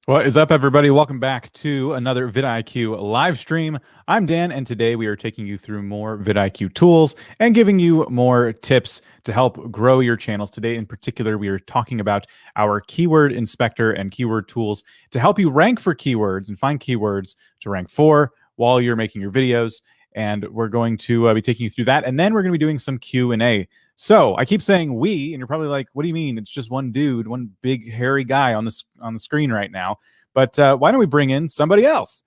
What is up, everybody? Welcome back to another VidIQ live stream. I'm Dan, and today we are taking you through more VidIQ tools and giving you more tips to help grow your channels. Today, in particular, we are talking about our keyword inspector and keyword tools to help you rank for keywords and find keywords to rank for while you're making your videos. And we're going to be taking you through that, and then we're going to be doing some Q&A. So I keep saying we, and you're probably like, what do you mean? It's just one dude, one big hairy guy on the screen right now. But why don't we bring in somebody else?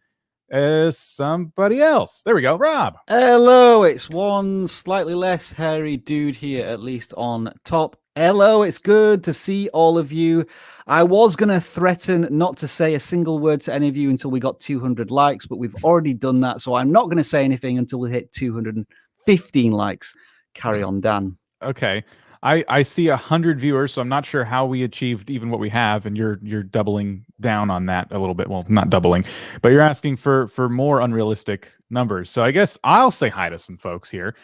Somebody else. There we go. Rob. Hello, it's one slightly less hairy dude here, at least on top. Hello, it's good to see all of you. I was going to threaten not to say a single word to any of you until we got 200 likes, but we've already done that. So I'm not going to say anything until we hit 215 likes. Carry on, Dan. Okay. I see 100 viewers, so I'm not sure how we achieved even what we have, and you're doubling down on that a little bit. Well, not doubling, but you're asking for more unrealistic numbers. So I guess I'll say hi to some folks here.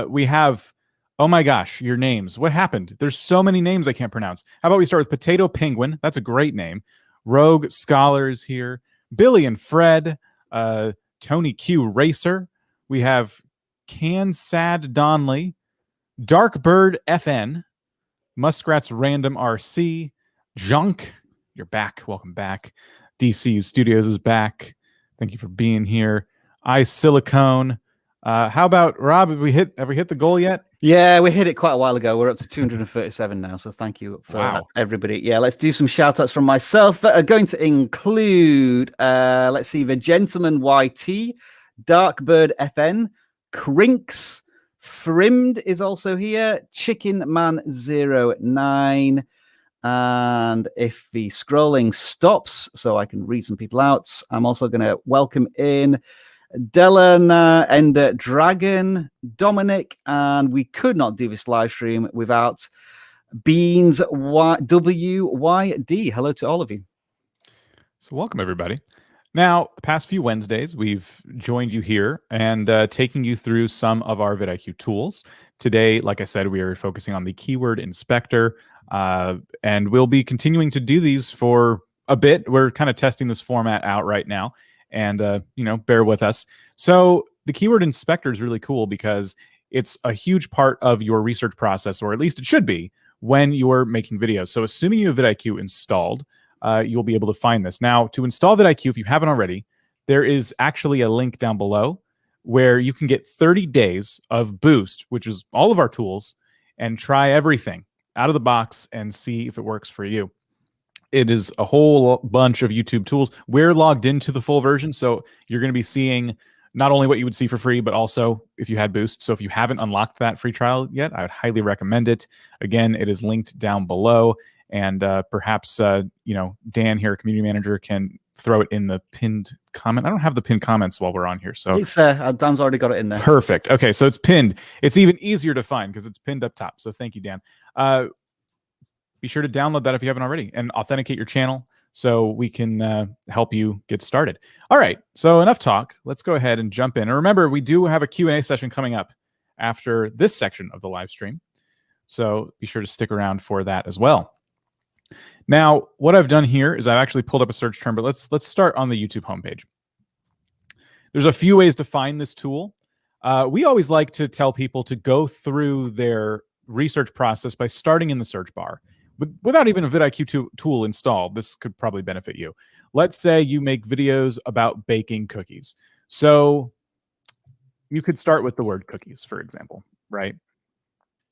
We have, oh my gosh, your names. What happened? There's so many names I can't pronounce. How about we start with Potato Penguin? That's a great name. Rogue Scholars here. Billy and Fred. Tony Q Racer. We have Cansad Donley. Darkbird FN, Muskrat's Random RC, Junk, you're back. Welcome back. DCU Studios is back. Thank you for being here. iSilicone. How about Rob? Have we hit the goal yet? Yeah, we hit it quite a while ago. We're up to 237 now, so thank you for everybody. Yeah, let's do some shout outs from myself that are going to include, let's see, The Gentleman YT, Darkbird FN, Crinks, Frimmed is also here, Chicken Man 09, and if the scrolling stops so I can read some people out, I'm also going to welcome in Delana and Dragon, Dominic, and we could not do this live stream without Beans WYD. Hello to all of you. So welcome, everybody. Now, the past few Wednesdays, we've joined you here and taking you through some of our VidIQ tools. Today, like I said, we are focusing on the keyword inspector, and we'll be continuing to do these for a bit. We're kind of testing this format out right now, and bear with us. So the keyword inspector is really cool because it's a huge part of your research process, or at least it should be, when you're making videos. So assuming you have VidIQ installed, you'll be able to find this. Now, to install VidIQ, if you haven't already, there is actually a link down below where you can get 30 days of Boost, which is all of our tools, and try everything out of the box and see if it works for you. It is a whole bunch of YouTube tools. We're logged into the full version, so you're going to be seeing not only what you would see for free, but also if you had Boost. So if you haven't unlocked that free trial yet, I would highly recommend it. Again, it is linked down below. And perhaps, Dan here, community manager, can throw it in the pinned comment. I don't have the pinned comments while we're on here. So it's Dan's already got it in there. Perfect. Okay, so it's pinned. It's even easier to find because it's pinned up top. So thank you, Dan. Be sure to download that if you haven't already and authenticate your channel so we can help you get started. All right, so enough talk. Let's go ahead and jump in. And remember, we do have a Q&A session coming up after this section of the live stream. So be sure to stick around for that as well. Now, what I've done here is I've actually pulled up a search term, but let's start on the YouTube homepage. There's a few ways to find this tool. We always like to tell people to go through their research process by starting in the search bar. Without even a VidIQ tool installed, this could probably benefit you. Let's say you make videos about baking cookies. So you could start with the word cookies, for example, right?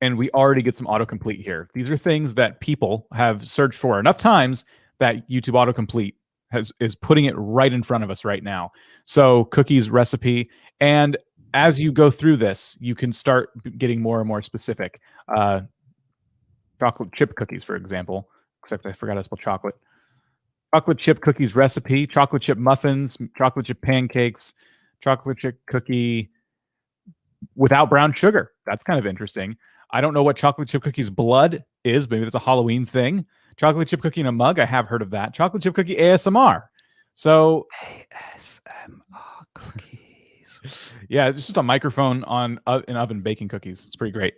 And we already get some autocomplete here. These are things that people have searched for enough times that YouTube autocomplete is putting it right in front of us right now. So cookies recipe. And as you go through this, you can start getting more and more specific. Chocolate chip cookies, for example, except I forgot to spell chocolate. Chocolate chip cookies recipe, chocolate chip muffins, chocolate chip pancakes, chocolate chip cookie without brown sugar. That's kind of interesting. I don't know what chocolate chip cookies blood is. Maybe that's a Halloween thing. Chocolate chip cookie in a mug. I have heard of that. Chocolate chip cookie ASMR. So ASMR cookies. Yeah, it's just a microphone on an oven baking cookies. It's pretty great.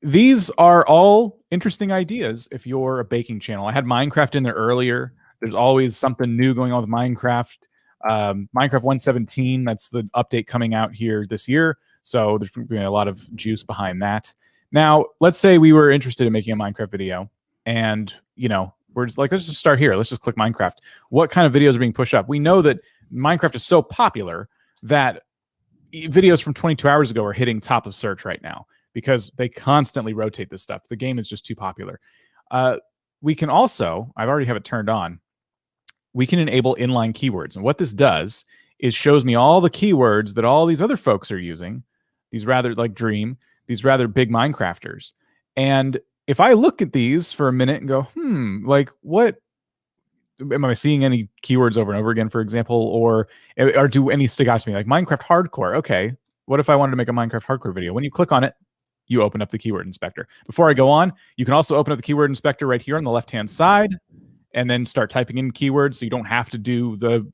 These are all interesting ideas if you're a baking channel. I had Minecraft in there earlier. There's always something new going on with Minecraft. Minecraft 1.17, that's the update coming out here this year. So there's been a lot of juice behind that. Now, let's say we were interested in making a Minecraft video, and we're just like, let's just start here. Let's just click Minecraft. What kind of videos are being pushed up? We know that Minecraft is so popular that videos from 22 hours ago are hitting top of search right now because they constantly rotate this stuff. The game is just too popular. We can also, I already have it turned on, we can enable inline keywords. And what this does is shows me all the keywords that all these other folks are using, these rather like Dream, these rather big Minecrafters. And if I look at these for a minute and go, like what, am I seeing any keywords over and over again, for example, or do any stick out to me? Like Minecraft Hardcore. Okay, what if I wanted to make a Minecraft Hardcore video? When you click on it, you open up the keyword inspector. Before I go on, you can also open up the keyword inspector right here on the left-hand side and then start typing in keywords so you don't have to do the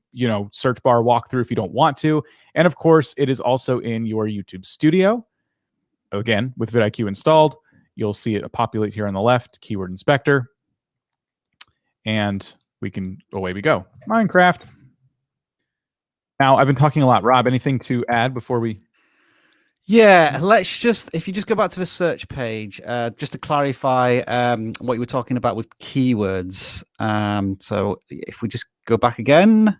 search bar walkthrough if you don't want to. And of course, it is also in your YouTube studio. Again, with VidIQ installed, you'll see it populate here on the left, keyword inspector. And away we go. Minecraft. Now, I've been talking a lot. Rob, anything to add before we... Yeah, if you just go back to the search page, just to clarify what you were talking about with keywords. So if we just go back again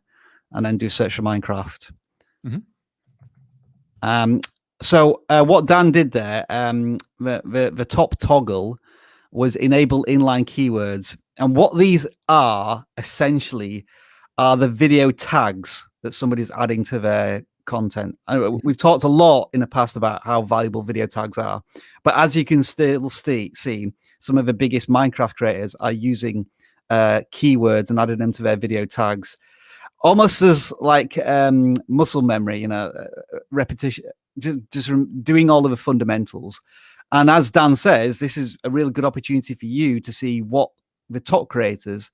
and then do search for Minecraft. So what Dan did there, the top toggle was enable inline keywords. And what these are essentially are the video tags that somebody's adding to their content. We've talked a lot in the past about how valuable video tags are, but as you can still see, some of the biggest Minecraft creators are using keywords and adding them to their video tags, almost as like muscle memory, repetition, just doing all of the fundamentals. And as Dan says, this is a really good opportunity for you to see what the top creators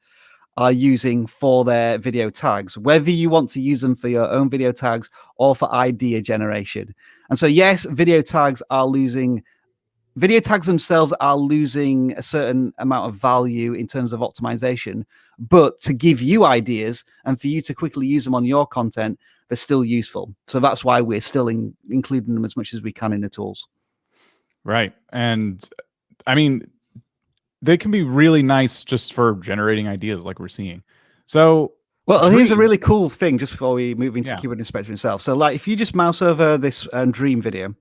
are using for their video tags, whether you want to use them for your own video tags or for idea generation. And so, yes, video tags themselves are losing a certain amount of value in terms of optimization, but to give you ideas and for you to quickly use them on your content, they're still useful. So that's why we're still including them as much as we can in the tools. Right. And I mean, they can be really nice just for generating ideas like we're seeing. So, well, here's a really cool thing just before we move into Keyword Inspector itself. So like if you just mouse over this Dream video,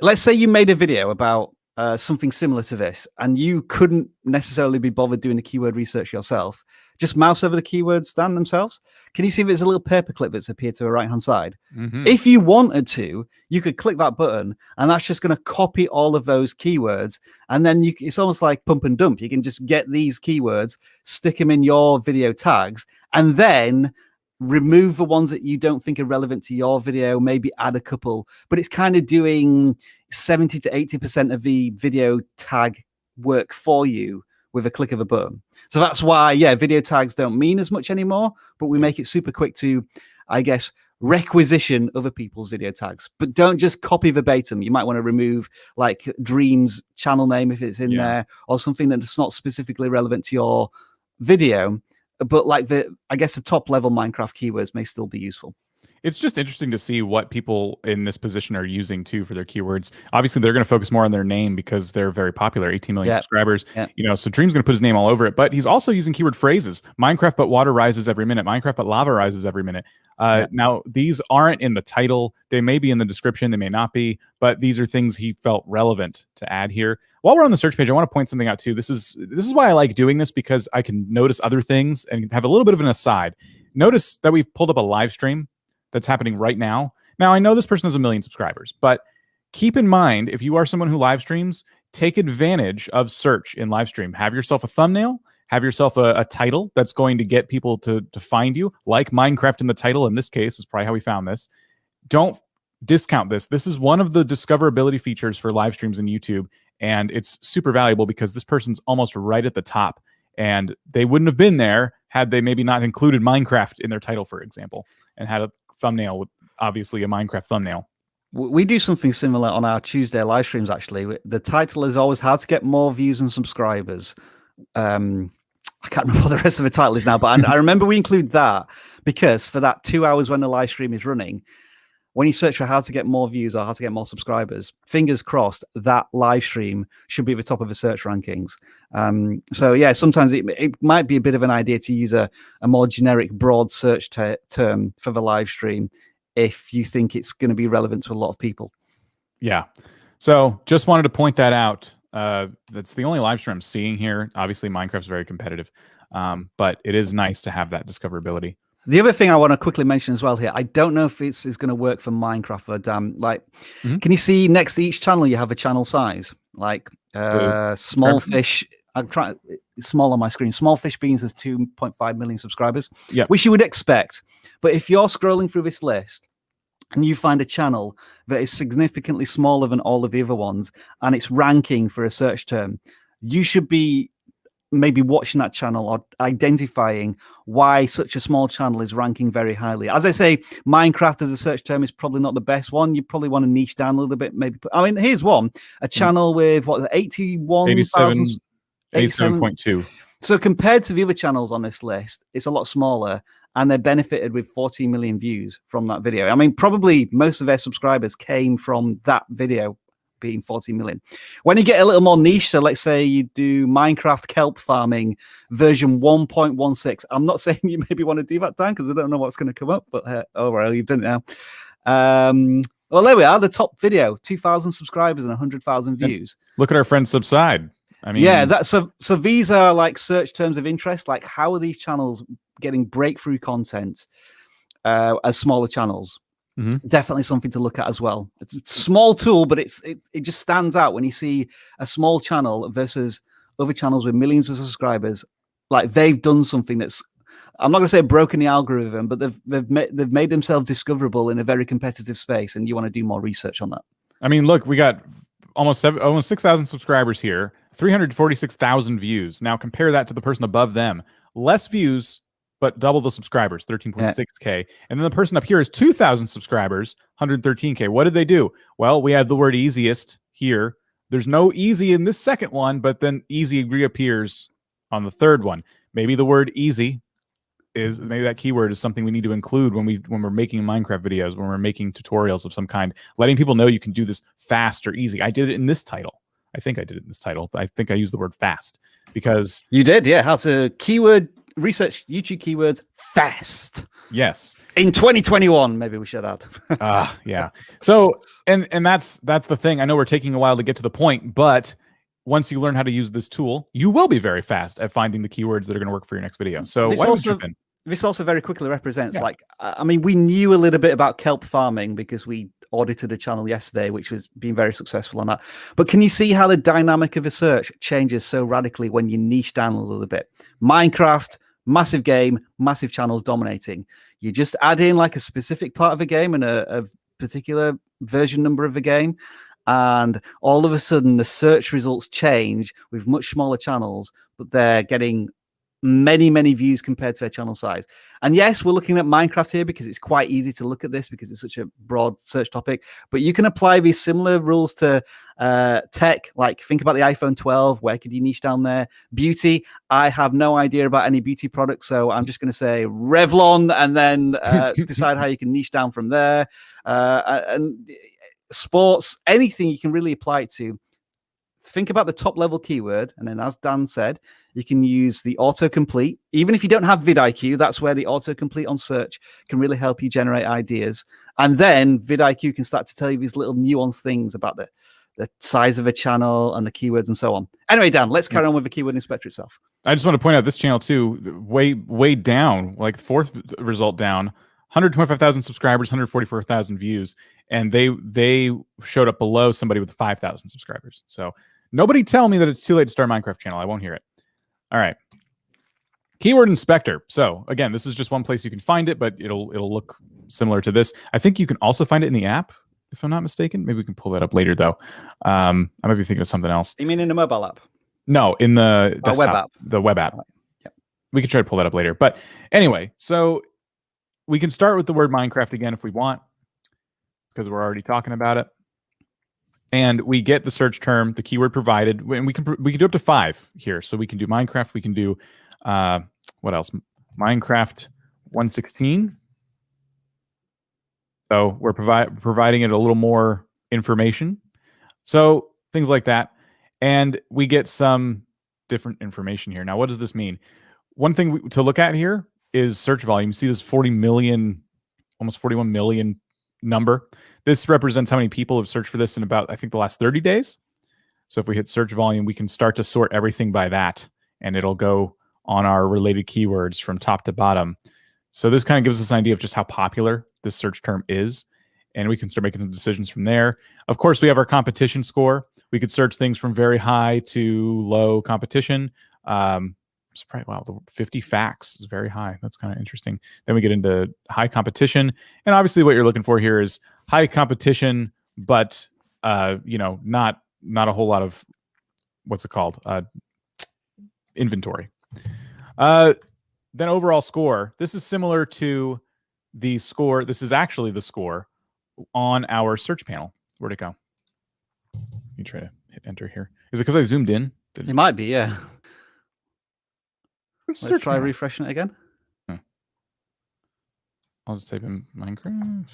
let's say you made a video about something similar to this and you couldn't necessarily be bothered doing the keyword research yourself. Just mouse over the keywords, Dan, themselves. Can you see there's a little paperclip that's appeared to the right-hand side? If you wanted to, you could click that button and that's just going to copy all of those keywords. And then it's almost like pump and dump. You can just get these keywords, stick them in your video tags, and then remove the ones that you don't think are relevant to your video, maybe add a couple. But it's kind of doing 70 to 80% of the video tag work for you with a click of a button. So that's why, video tags don't mean as much anymore, but we make it super quick to, I guess, requisition other people's video tags. But don't just copy verbatim. You might want to remove like Dream's channel name if it's in there, or something that's not specifically relevant to your video. But like the top level Minecraft keywords may still be useful. It's just interesting to see what people in this position are using too for their keywords. Obviously, they're going to focus more on their name because they're very popular, 18 million subscribers. So Dream's going to put his name all over it, but he's also using keyword phrases. Minecraft, but water rises every minute. Minecraft, but lava rises every minute. Now, these aren't in the title. They may be in the description. They may not be, but these are things he felt relevant to add here. While we're on the search page, I want to point something out too. This is why I like doing this, because I can notice other things and have a little bit of an aside. Notice that we've pulled up a live stream that's happening right now. Now, I know this person has 1 million subscribers, but keep in mind, if you are someone who live streams, take advantage of search in live stream. Have yourself a thumbnail, have yourself a title that's going to get people to find you, like Minecraft in the title. In this case, is probably how we found this. Don't discount this. This is one of the discoverability features for live streams in YouTube, and it's super valuable because this person's almost right at the top, and they wouldn't have been there had they maybe not included Minecraft in their title, for example, and had a thumbnail with obviously a Minecraft thumbnail. We do something similar on our Tuesday live streams. Actually, the title is always how to get more views and subscribers. I can't remember what the rest of the title is now, but I remember we include that because for that 2 hours when the live stream is running, when you search for how to get more views or how to get more subscribers, fingers crossed that live stream should be at the top of the search rankings. So yeah, sometimes it might be a bit of an idea to use a more generic, broad search term for the live stream if you think it's going to be relevant to a lot of people. Yeah. So just wanted to point that out. That's the only live stream I'm seeing here. Obviously, Minecraft's very competitive, but it is nice to have that discoverability. The other thing I want to quickly mention as well here, I don't know if it's going to work for Minecraft or like, can you see next to each channel you have a channel size? Like small fish, I'm trying, it's small on my screen. Small Fish Beans has 2.5 million subscribers, which you would expect. But if you're scrolling through this list and you find a channel that is significantly smaller than all of the other ones, and it's ranking for a search term, you should be maybe watching that channel or identifying why such a small channel is ranking very highly. As I say, Minecraft as a search term is probably not the best one. You probably want to niche down a little bit. Maybe, I mean, here's one, a channel with what, 87.2. So compared to the other channels on this list, it's a lot smaller, and they benefited with 14 million views from that video. I mean, probably most of their subscribers came from that video being 14 million. When you get a little more niche, so let's say you do Minecraft kelp farming version 1.16. I'm not saying you maybe want to do that, Dan, because I don't know what's going to come up, but oh well, you've done it now. Well, there we are, the top video, 2,000 subscribers and 100,000 views. Look at our friends Subside. I mean, yeah, so these are like search terms of interest. Like, how are these channels getting breakthrough content as smaller channels? Definitely something to look at as well. It's a small tool, but it just stands out when you see a small channel versus other channels with millions of subscribers. Like, they've done something that's, I'm not going to say broken the algorithm, but they've made themselves discoverable in a very competitive space, and you want to do more research on that. I mean, look, we got almost 6,000 subscribers here, 346,000 views. Now compare that to the person above them. Less views, but double the subscribers, 13.6K. And then the person up here is 2,000 subscribers, 113K. What did they do? Well, we had the word easiest here. There's no easy in this second one, but then easy reappears on the third one. Maybe the word easy is, maybe that keyword is something we need to include when we're making Minecraft videos, when we're making tutorials of some kind, letting people know you can do this fast or easy. I did it in this title. I think I did it in this title. I think I used the word fast because you did. Yeah. How to keyword research YouTube keywords fast. Yes. In 2021, maybe we should add. Yeah. So, and that's the thing. I know we're taking a while to get to the point, but once you learn how to use this tool, you will be very fast at finding the keywords that are going to work for your next video. So this also very quickly represents, like, I mean, we knew a little bit about kelp farming because we audited a channel yesterday, which was being very successful on that. But can you see how the dynamic of a search changes so radically when you niche down a little bit? Minecraft, massive game, massive channels dominating. You just add in like a specific part of a game and a particular version number of the game, and all of a sudden the search results change with much smaller channels, but they're getting many, many views compared to their channel size. And yes, we're looking at Minecraft here because it's quite easy to look at this because it's such a broad search topic, but you can apply these similar rules to tech. Like, think about the iPhone 12. Where could you niche down there? Beauty, I have no idea about any beauty products, so I'm just going to say Revlon, and then decide how you can niche down from there. And sports, anything you can really apply it to. Think about the top level keyword, and then, as Dan said, you can use the autocomplete. Even if you don't have VidIQ, that's where the autocomplete on search can really help you generate ideas. And then VidIQ can start to tell you these little nuanced things about the size of a channel and the keywords and so on. Anyway, Dan, let's carry on with the keyword inspector itself. I just want to point out this channel too, way down, like the fourth result down, 125,000 subscribers, 144,000 views, and they showed up below somebody with 5,000 subscribers. So nobody tell me that it's too late to start a Minecraft channel. I won't hear it. All right. Keyword inspector. So again, this is just one place you can find it, but it'll look similar to this. I think you can also find it in the app, if I'm not mistaken. Maybe we can pull that up later though. I might be thinking of something else. You mean in the mobile app? No, in the desktop, web app. The web app. Yep. We can try to pull that up later. But anyway, so we can start with the word Minecraft again if we want, because we're already talking about it. And we get the search term, the keyword provided, and we can do up to 5 here. So we can do Minecraft, we can do What else? Minecraft 116. So we're providing it a little more information. So things like that. And we get some different information here. Now, what does this mean? One thing to look at here is search volume. You see this 40 million, almost 41 million number. This represents how many people have searched for this in about, I think, the last 30 days. So if we hit search volume, we can start to sort everything by that, and it'll go on our related keywords from top to bottom. So this kind of gives us an idea of just how popular this search term is, and we can start making some decisions from there. Of course, we have our competition score. We could search things from very high to low competition. Surprised, wow, the 50 facts is very high. That's kind of interesting. Then we get into high competition, and obviously what you're looking for here is high competition, but not a whole lot of what's it called, inventory. Then overall score. This is similar to the score. This is actually the score on our search panel. Where'd it go? Let me try to hit enter here. Is it because I zoomed in? It might be, yeah. Let's try refreshing it again. I'll just type in Minecraft.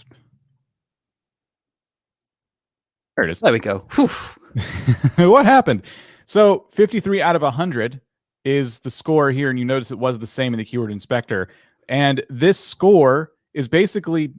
There it is. There we go. What happened? So 53 out of 100 is the score here, and you notice it was the same in the keyword inspector. And this score is basically,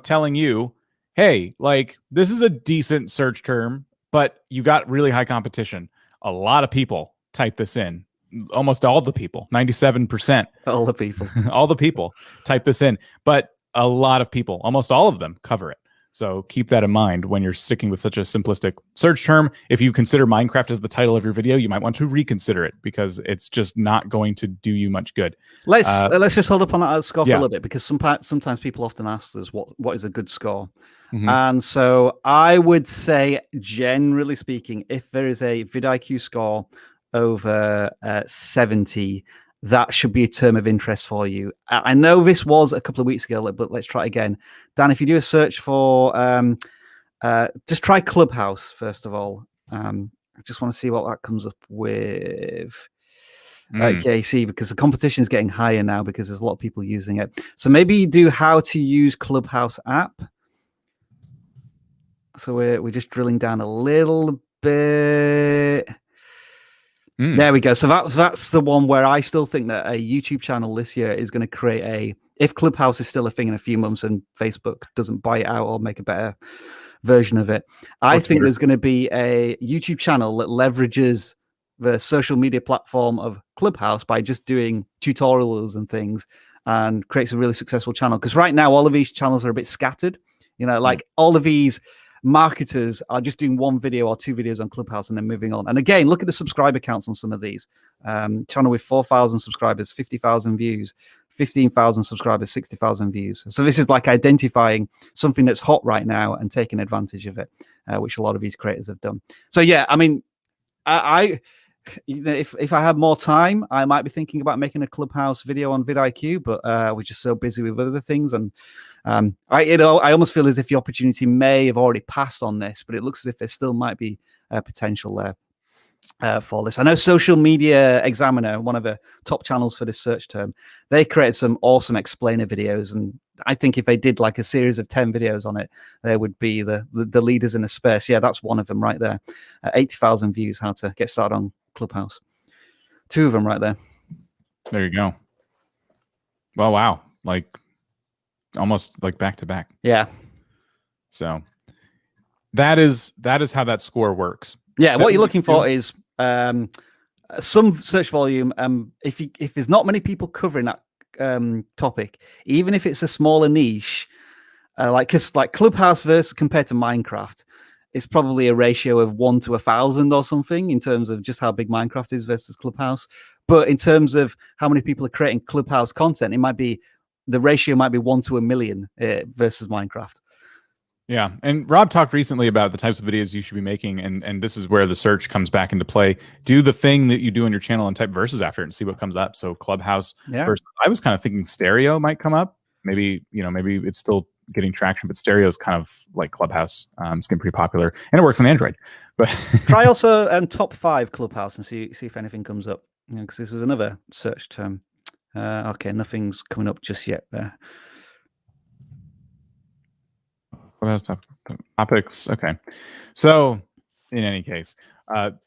telling you, hey, like, this is a decent search term, but you got really high competition. A lot of people type this in. Almost all the people, 97%. All the people. All the people type this in, but a lot of people, almost all of them, cover it. So keep that in mind when you're sticking with such a simplistic search term. If you consider Minecraft as the title of your video, you might want to reconsider it because it's just not going to do you much good. Let's just hold up on that score for a little bit, because sometimes people often ask us what is a good score. Mm-hmm. And so I would say, generally speaking, if there is a VidIQ score over 70, that should be a term of interest for you. I know this was a couple of weeks ago, but let's try again. Dan, if you do a search for, just try Clubhouse, first of all. I just want to see what that comes up with. Okay, see, because the competition is getting higher now because there's a lot of people using it. So maybe you do how to use Clubhouse app. So we're just drilling down a little bit. There we go. So that's the one where I still think that a YouTube channel this year is going to create if Clubhouse is still a thing in a few months and Facebook doesn't buy it out or make a better version of it, I think there's going to be a YouTube channel that leverages the social media platform of Clubhouse by just doing tutorials and things, and creates a really successful channel. Because right now, all of these channels are a bit scattered. Like all of these marketers are just doing one video or two videos on Clubhouse and then moving on. And again, look at the subscriber counts on some of these. Channel with 4,000 subscribers, 50,000 views, 15,000 subscribers, 60,000 views. So this is like identifying something that's hot right now and taking advantage of it, which a lot of these creators have done. So yeah, I mean, if I had more time, I might be thinking about making a Clubhouse video on VidIQ, but we're just so busy with other things. And I almost feel as if the opportunity may have already passed on this, but it looks as if there still might be potential there for this. I know Social Media Examiner, one of the top channels for this search term, they created some awesome explainer videos, and I think if they did like a series of 10 videos on it, they would be the leaders in the space. Yeah, that's one of them right there. 80,000 views, how to get started on Clubhouse. Two of them right there. There you go. Well, wow. Like almost like back to back. Yeah. So that is how that score works. Yeah. What you're looking for is some search volume. If there's not many people covering that topic, even if it's a smaller niche, like Clubhouse versus compared to Minecraft, it's probably a ratio of 1 to 1,000 or something in terms of just how big Minecraft is versus Clubhouse. But in terms of how many people are creating Clubhouse content, the ratio might be 1 to 1,000,000 versus Minecraft. Yeah. And Rob talked recently about the types of videos you should be making. And this is where the search comes back into play. Do the thing that you do on your channel and type versus after it and see what comes up. So Clubhouse versus, I was kind of thinking stereo might come up. Maybe it's still getting traction, but stereo is kind of like Clubhouse. It's getting pretty popular, and it works on Android. But try also top 5 Clubhouse and see if anything comes up. Because this was another search term. Okay, nothing's coming up just yet there. Topics. Okay. So in any case,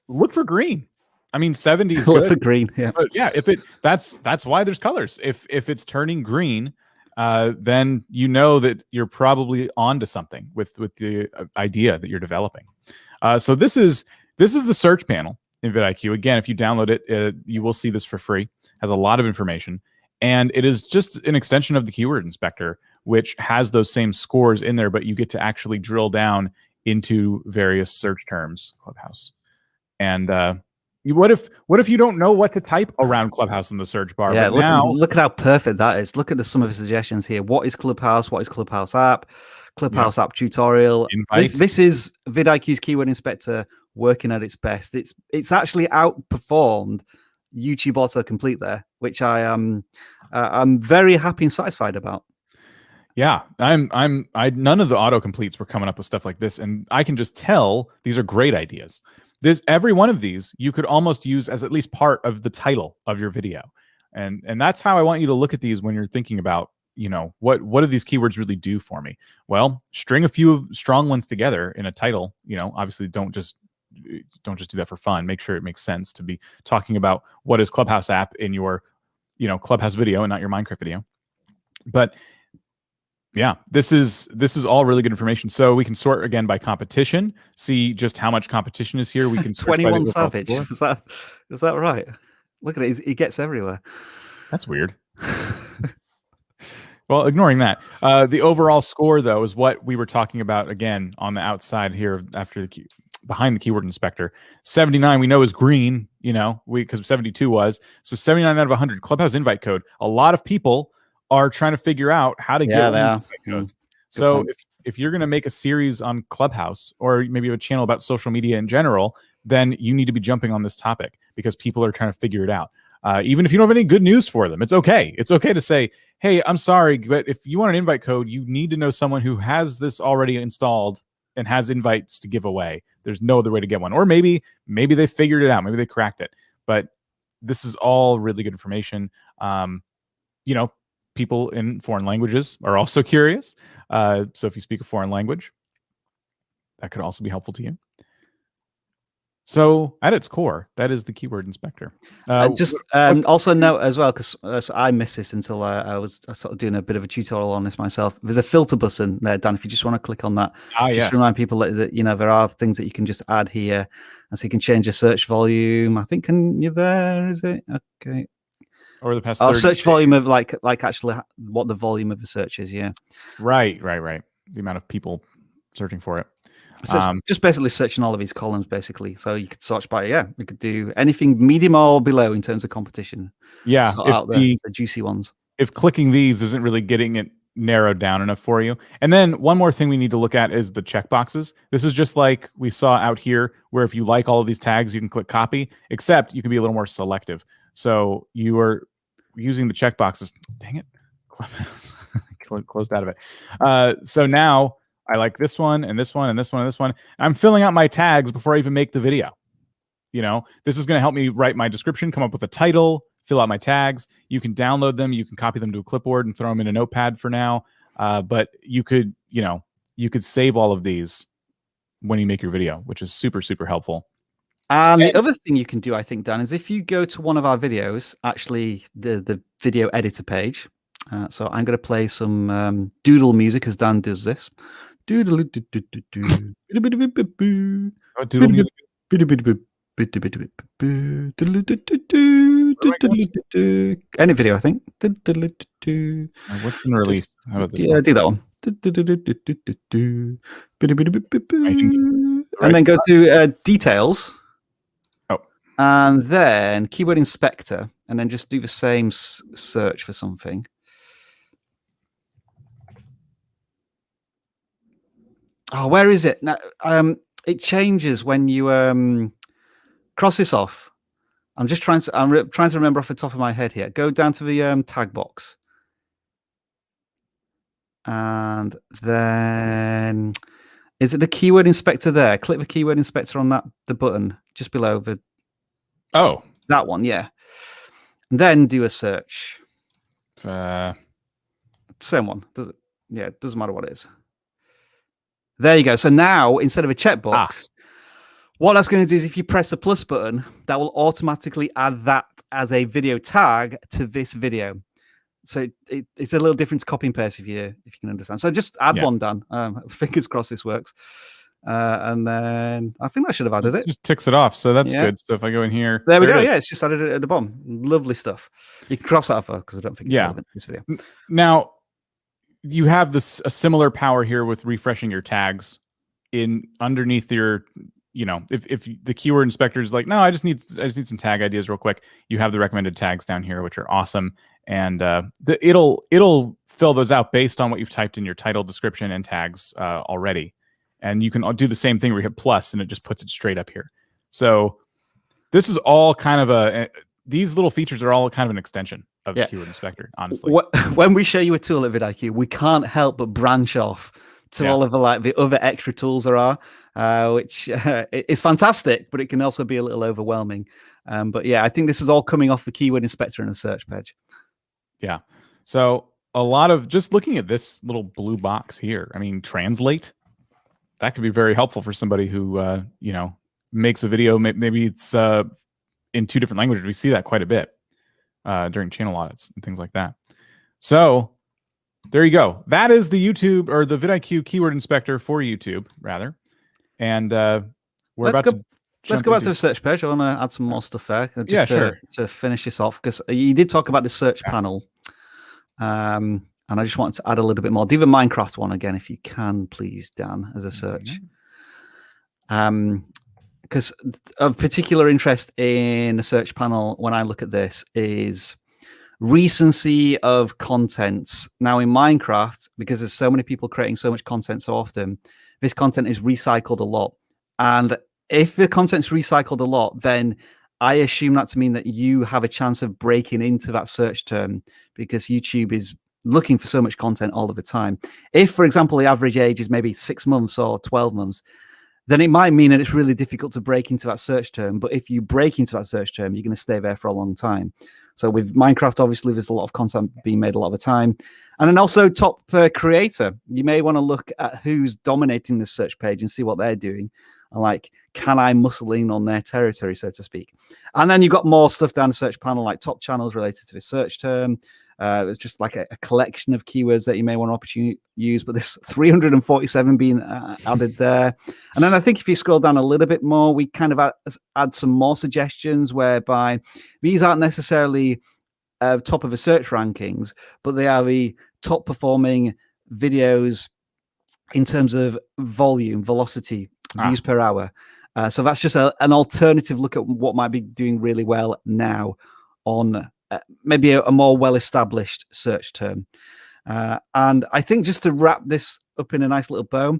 look for green. I mean, 70 is Look good. for green, yeah. But yeah, that's why there's colors. If it's turning green, then you know that you're probably onto something with the idea that you're developing. So this is the search panel in vidIQ. Again, if you download it, you will see this for free. It has a lot of information, and it is just an extension of the keyword inspector, which has those same scores in there, but you get to actually drill down into various search terms. Clubhouse, and what if you don't know what to type around Clubhouse in the search bar? Yeah, but look at how perfect that is. Look at some of the suggestions here. What is Clubhouse? What is Clubhouse app? Clubhouse app tutorial. This is vidIQ's keyword inspector working at its best. It's actually outperformed YouTube autocomplete there, which I'm very happy and satisfied about. Yeah, none of the autocompletes were coming up with stuff like this, and I can just tell these are great ideas. Every one of these you could almost use as at least part of the title of your video, and that's how I want you to look at these when you're thinking about, what do these keywords really do for me? Well, string a few strong ones together in a title. Obviously don't just do that for fun. Make sure it makes sense to be talking about what is Clubhouse app in your Clubhouse video and not your Minecraft video. But yeah, this is all really good information. So we can sort again by competition, see just how much competition is here. We can 21 Savage. Is that right? Look at it. He gets everywhere. That's weird. Well, ignoring that, the overall score though is what we were talking about again on the outside here after behind the keyword inspector. 79 we know is green, because 72 was. So 79 out of 100. Clubhouse invite code. A lot of people are trying to figure out how to get invite codes. So if you're going to make a series on Clubhouse, or maybe a channel about social media in general, then you need to be jumping on this topic because people are trying to figure it out. Even if you don't have any good news for them, it's okay. It's okay to say, hey, I'm sorry, but if you want an invite code, you need to know someone who has this already installed and has invites to give away. There's no other way to get one. Or maybe they figured it out. Maybe they cracked it. But this is all really good information. People in foreign languages are also curious. So if you speak a foreign language, that could also be helpful to you. So at its core, that is the keyword inspector. Also note as well, because I missed this until I was sort of doing a bit of a tutorial on this myself. There's a filter button there, Dan. If you just want to click on that, just remind people that there are things that you can just add here, and so you can change your search volume. I think there is it. Okay. Over the past 30 search days. Volume of like actually what the volume of the search is. Yeah. Right. The amount of people searching for it. Just basically searching all of these columns, basically. So you could search by, we could do anything medium or below in terms of competition. Yeah. Out the juicy ones. If clicking these isn't really getting it narrowed down enough for you. And then one more thing we need to look at is the checkboxes. This is just like we saw out here, where if you like all of these tags, you can click copy, except you can be a little more selective. So you are using the checkboxes. Dang it. Closed out of it. So now I like this one and this one and this one and this one. I'm filling out my tags before I even make the video. This is going to help me write my description, come up with a title, fill out my tags. You can download them. You can copy them to a clipboard and throw them in a notepad for now. But you could save all of these when you make your video, which is super, super helpful. And the other thing you can do, I think, Dan, is if you go to one of our videos, actually the video editor page. So I'm going to play some doodle music as Dan does this. Doodle music. Any video, I think. What's been released? How about this? Yeah, do that one. And then go to details. And then keyword inspector, and then just do the same search for something. Oh, where is it? Now, it changes when you cross this off. I'm trying to remember off the top of my head here. Go down to the tag box. And then is it the keyword inspector there? Click the keyword inspector on the button just below the. Oh, that one, yeah. and then do a search. Same one. Does it? Yeah, it doesn't matter what it is. There you go. So now, instead of a checkbox, what that's going to do is if you press the plus button, that will automatically add that as a video tag to this video. So it's a little different to copy and paste if you can understand. So just add one, Dan. Fingers crossed this works. And then I think I should have added it. Just ticks it off. So that's good. So if I go in here. There we go. Yeah, it's just added it at the bottom. Lovely stuff. You can cross that off because I don't think it's relevant in this video. Now, you have a similar power here with refreshing your tags underneath your, if the keyword inspector is like, no, I just need some tag ideas real quick. You have the recommended tags down here, which are awesome. And it'll fill those out based on what you've typed in your title, description, and tags already. And you can do the same thing where you hit plus and it just puts it straight up here. So this is all kind of these little features are all kind of an extension of the keyword inspector, honestly. When we show you a tool at VidIQ, we can't help but branch off to all of the other extra tools there are, which is fantastic, but it can also be a little overwhelming. But yeah, I think this is all coming off the keyword inspector and the search page. Yeah. So a lot of just looking at this little blue box here, I mean, translate, that could be very helpful for somebody who, makes a video. Maybe it's in 2 different languages. We see that quite a bit during channel audits and things like that. So there you go. That is the YouTube or the VidIQ keyword inspector for YouTube, rather. And let's go back to the search page. I want to add some more stuff there. Just to finish this off, because you did talk about the search panel. And I just wanted to add a little bit more. Do the Minecraft one again, if you can, please, Dan, as a search. Because of particular interest in the search panel when I look at this is recency of content. Now in Minecraft, because there's so many people creating so much content so often, this content is recycled a lot. And if the content's recycled a lot, then I assume that to mean that you have a chance of breaking into that search term because YouTube is looking for so much content all of the time. If, for example, the average age is maybe 6 months or 12 months, then it might mean that it's really difficult to break into that search term. But if you break into that search term, you're going to stay there for a long time. So with Minecraft, obviously, there's a lot of content being made a lot of the time. And then also top creator. You may want to look at who's dominating the search page and see what they're doing. And like, can I muscle in on their territory, so to speak? And then you've got more stuff down the search panel, like top channels related to the search term. It's just like a collection of keywords that you may want to opportunity use, but there's 347 being added there. And then I think if you scroll down a little bit more, we kind of add some more suggestions whereby these aren't necessarily top of the search rankings, but they are the top performing videos in terms of volume, velocity, views per hour. So that's just an alternative look at what might be doing really well now on maybe a more well-established search term. And I think just to wrap this up in a nice little bow,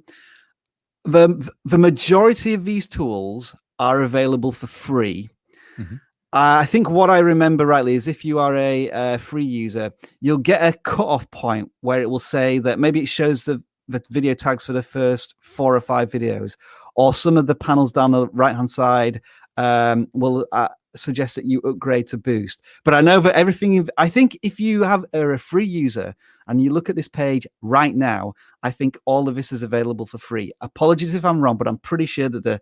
the majority of these tools are available for free. Mm-hmm. I think what I remember rightly is if you are a free user, you'll get a cutoff point where it will say that maybe it shows the video tags for the first 4 or 5 videos, or some of the panels down the right-hand side will suggest that you upgrade to boost. But I know that everything, I think if you are a free user and you look at this page right now, I think all of this is available for free. Apologies if I'm wrong, but I'm pretty sure that the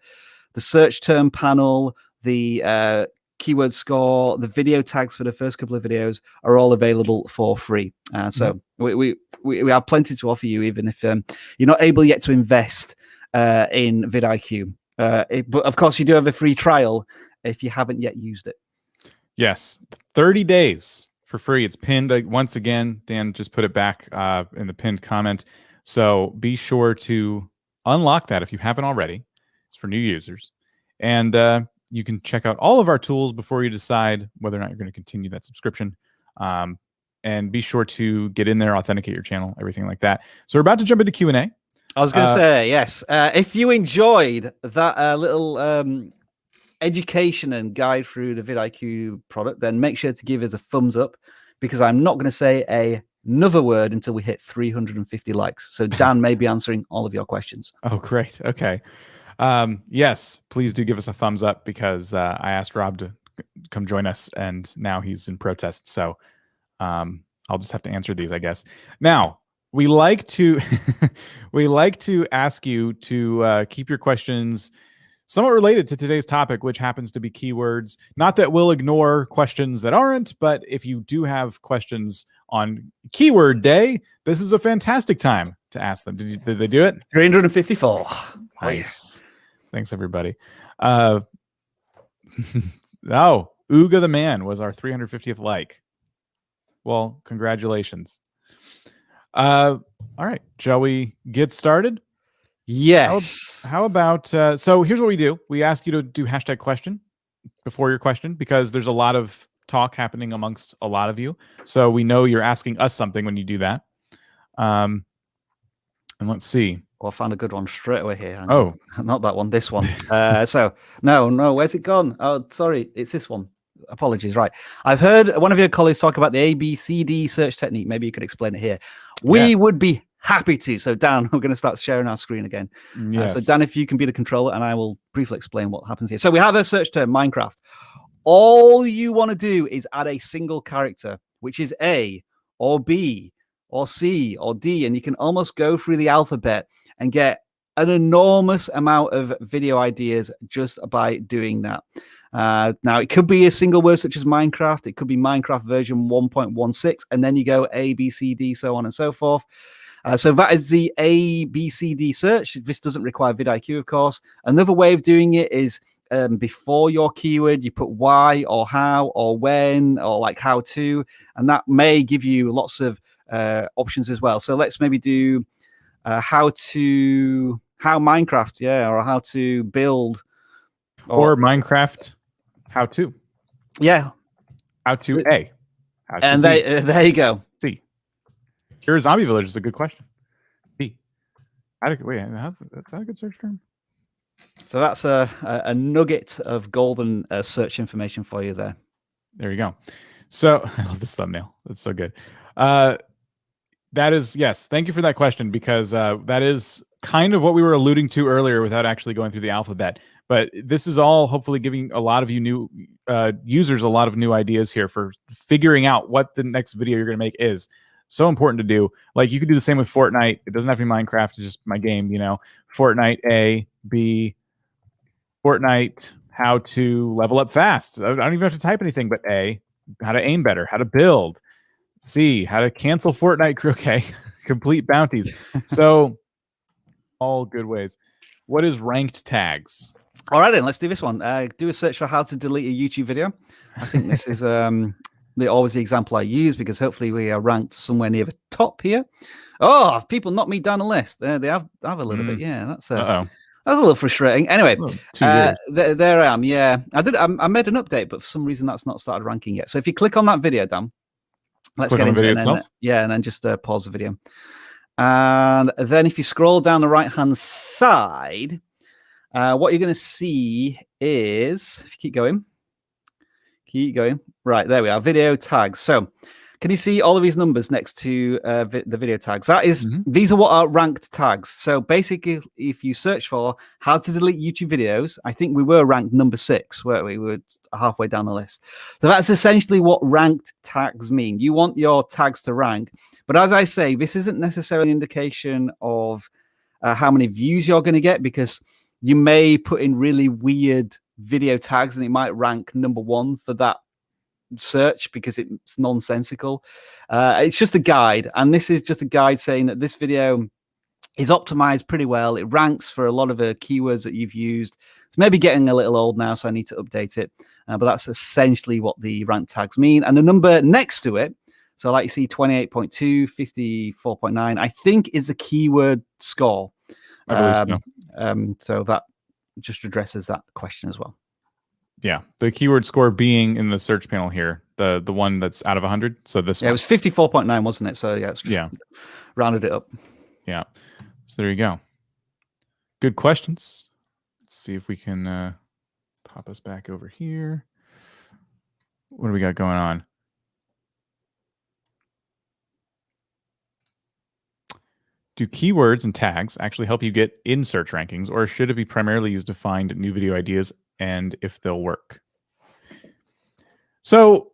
search term panel, the keyword score, the video tags for the first couple of videos are all available for free. So we have plenty to offer you, even if you're not able yet to invest in VidIQ. But of course, you do have a free trial if you haven't yet used it. Yes, 30 days for free. It's pinned once again. Dan just put it back in the pinned comment. So be sure to unlock that if you haven't already. It's for new users. And you can check out all of our tools before you decide whether or not you're going to continue that subscription. And be sure to get in there, authenticate your channel, everything like that. So we're about to jump into Q&A. I was going to say, yes. If you enjoyed that little education and guide through the VidIQ product, then make sure to give us a thumbs up, because I'm not going to say another word until we hit 350 likes. So Dan may be answering all of your questions. Oh, great. Okay. Yes, please do give us a thumbs up, because I asked Rob to come join us, and now he's in protest. So I'll just have to answer these, I guess. Now, we like to ask you to keep your questions somewhat related to today's topic, which happens to be keywords. Not that we'll ignore questions that aren't, but if you do have questions on keyword day, this is a fantastic time to ask them. Did they do it? 354. Nice. Thanks, everybody. Oh, Ooga the Man was our 350th like. Well, congratulations. All right, shall we get started? Yes. How about, so here's what we do. We ask you to do hashtag question before your question, because there's a lot of talk happening amongst a lot of you. So we know you're asking us something when you do that. And let's see. Well, I found a good one straight away here. Hang on. Not that one, this one. So no, where's it gone? Oh, sorry, it's this one. Apologies. Right. I've heard one of your colleagues talk about the ABCD search technique. Maybe you could explain it here. We would be happy to. So Dan, we're going to start sharing our screen again. Yes. So Dan, if you can be the controller, and I will briefly explain what happens here. So we have a search term, Minecraft. All you want to do is add a single character, which is A or B or C or D, and you can almost go through the alphabet and get an enormous amount of video ideas just by doing that. Now, it could be a single word such as Minecraft. It could be Minecraft version 1.16, and then you go A, B, C, D, so on and so forth. So that is the A, B, C, D search. This doesn't require VidIQ, of course. Another way of doing it is before your keyword, you put why or how or when or like how to, and that may give you lots of options as well. So let's maybe do how Minecraft, or how to build. Or Minecraft, how to. Yeah. How to A. How to and B. There you go. C. Cure Zombie Village is a good question. B. Wait, that's a good search term. So that's a nugget of golden search information for you there. There you go. So I love this thumbnail. That's so good. That is, yes. Thank you for that question, because that is kind of what we were alluding to earlier without actually going through the alphabet. But this is all hopefully giving a lot of you new users a lot of new ideas here for figuring out what the next video you're going to make is. So important to do. Like, you could do the same with Fortnite. It doesn't have to be Minecraft. It's just my game, Fortnite A, B, Fortnite, how to level up fast. I don't even have to type anything but A, how to aim better, how to build. C, how to cancel Fortnite crew. Okay, complete bounties. So all good ways. What is ranked tags? All right, then let's do this one. Do a search for how to delete a YouTube video. I think this is always the example I use, because hopefully we are ranked somewhere near the top here. Oh, people knocked me down the list. They have a little bit. Yeah, that's a little frustrating. Anyway, there I am. Yeah, I made an update, but for some reason that's not started ranking yet. So if you click on that video, Dan, let's get into it. And then just pause the video. And then if you scroll down the right-hand side, what you're going to see is, if you keep going. Right, there we are, video tags. So can you see all of these numbers next to the video tags? That is, these are what are ranked tags. So basically, if you search for how to delete YouTube videos, I think we were ranked number 6, weren't we? We were halfway down the list. So that's essentially what ranked tags mean. You want your tags to rank. But as I say, this isn't necessarily an indication of how many views you're going to get, because you may put in really weird video tags and it might rank number 1 for that search because it's nonsensical. It's just a guide, and this is just a guide saying that this video is optimized pretty well. It ranks for a lot of the keywords that you've used. It's maybe getting a little old now, so I need to update it. But that's essentially what the rank tags mean. And the number next to it, so like you see 28.2, 54.9, I think is the keyword score. I believe so. So that just addresses that question as well. Yeah, the keyword score being in the search panel here, the one that's out of 100. So this one. It was 54.9, wasn't it? So yeah, rounded it up. Yeah. So there you go. Good questions. Let's see if we can pop us back over here. What do we got going on? Do keywords and tags actually help you get in search rankings, or should it be primarily used to find new video ideas and if they'll work? So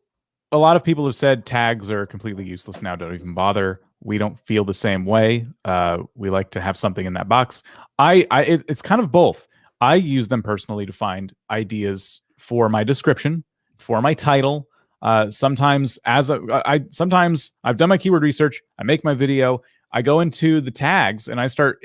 a lot of people have said tags are completely useless now. Don't even bother. We don't feel the same way. We like to have something in that box. It's kind of both. I use them personally to find ideas for my description, for my title. Sometimes sometimes I've done my keyword research. I make my video. I go into the tags and I start,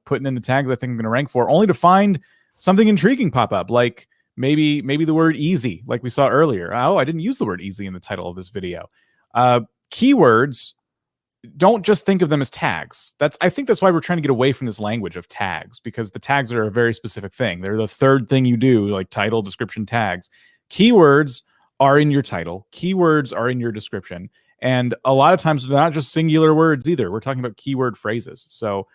putting in the tags I think I'm going to rank for, only to find something intriguing pop up, like maybe the word easy, like we saw earlier. Oh, I didn't use the word easy in the title of this video. Keywords, don't just think of them as tags. I think that's why we're trying to get away from this language of tags, because the tags are a very specific thing. They're the third thing you do, like title, description, tags. Keywords are in your title. Keywords are in your description. And a lot of times they're not just singular words either. We're talking about keyword phrases. So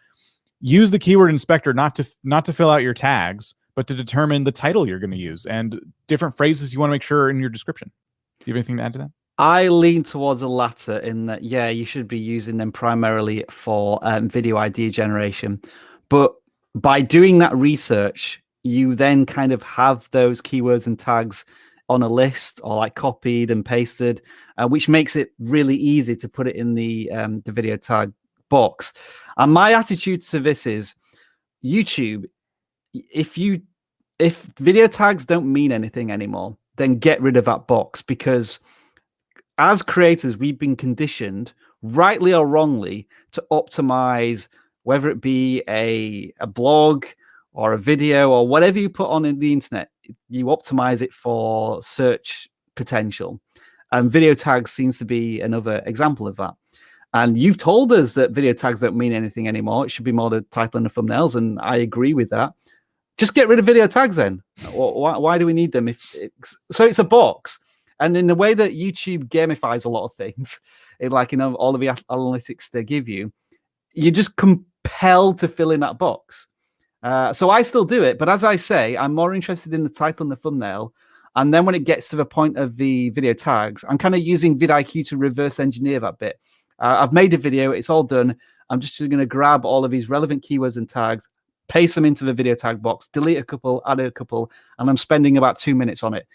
use the keyword inspector not to fill out your tags, but to determine the title you're going to use and different phrases you want to make sure are in your description. Do you have anything to add to that? I lean towards the latter in that, yeah, you should be using them primarily for video idea generation. But by doing that research, you then kind of have those keywords and tags on a list or like copied and pasted, which makes it really easy to put it in the video tag box. And my attitude to this is YouTube, if video tags don't mean anything anymore, then get rid of that box, because as creators, we've been conditioned, rightly or wrongly, to optimize, whether it be a blog or a video or whatever you put on in the internet, you optimize it for search potential. And video tags seems to be another example of that. And you've told us that video tags don't mean anything anymore. It should be more the title and the thumbnails, and I agree with that. Just get rid of video tags then. Why do we need them? So it's a box. And in the way that YouTube gamifies a lot of things, all of the analytics they give you, you're just compelled to fill in that box. So I still do it. But as I say, I'm more interested in the title and the thumbnail. And then when it gets to the point of the video tags, I'm kind of using vidIQ to reverse engineer that bit. I've made a video. It's all done. I'm just going to grab all of these relevant keywords and tags, paste them into the video tag box, delete a couple, add a couple, and I'm spending about 2 minutes on it.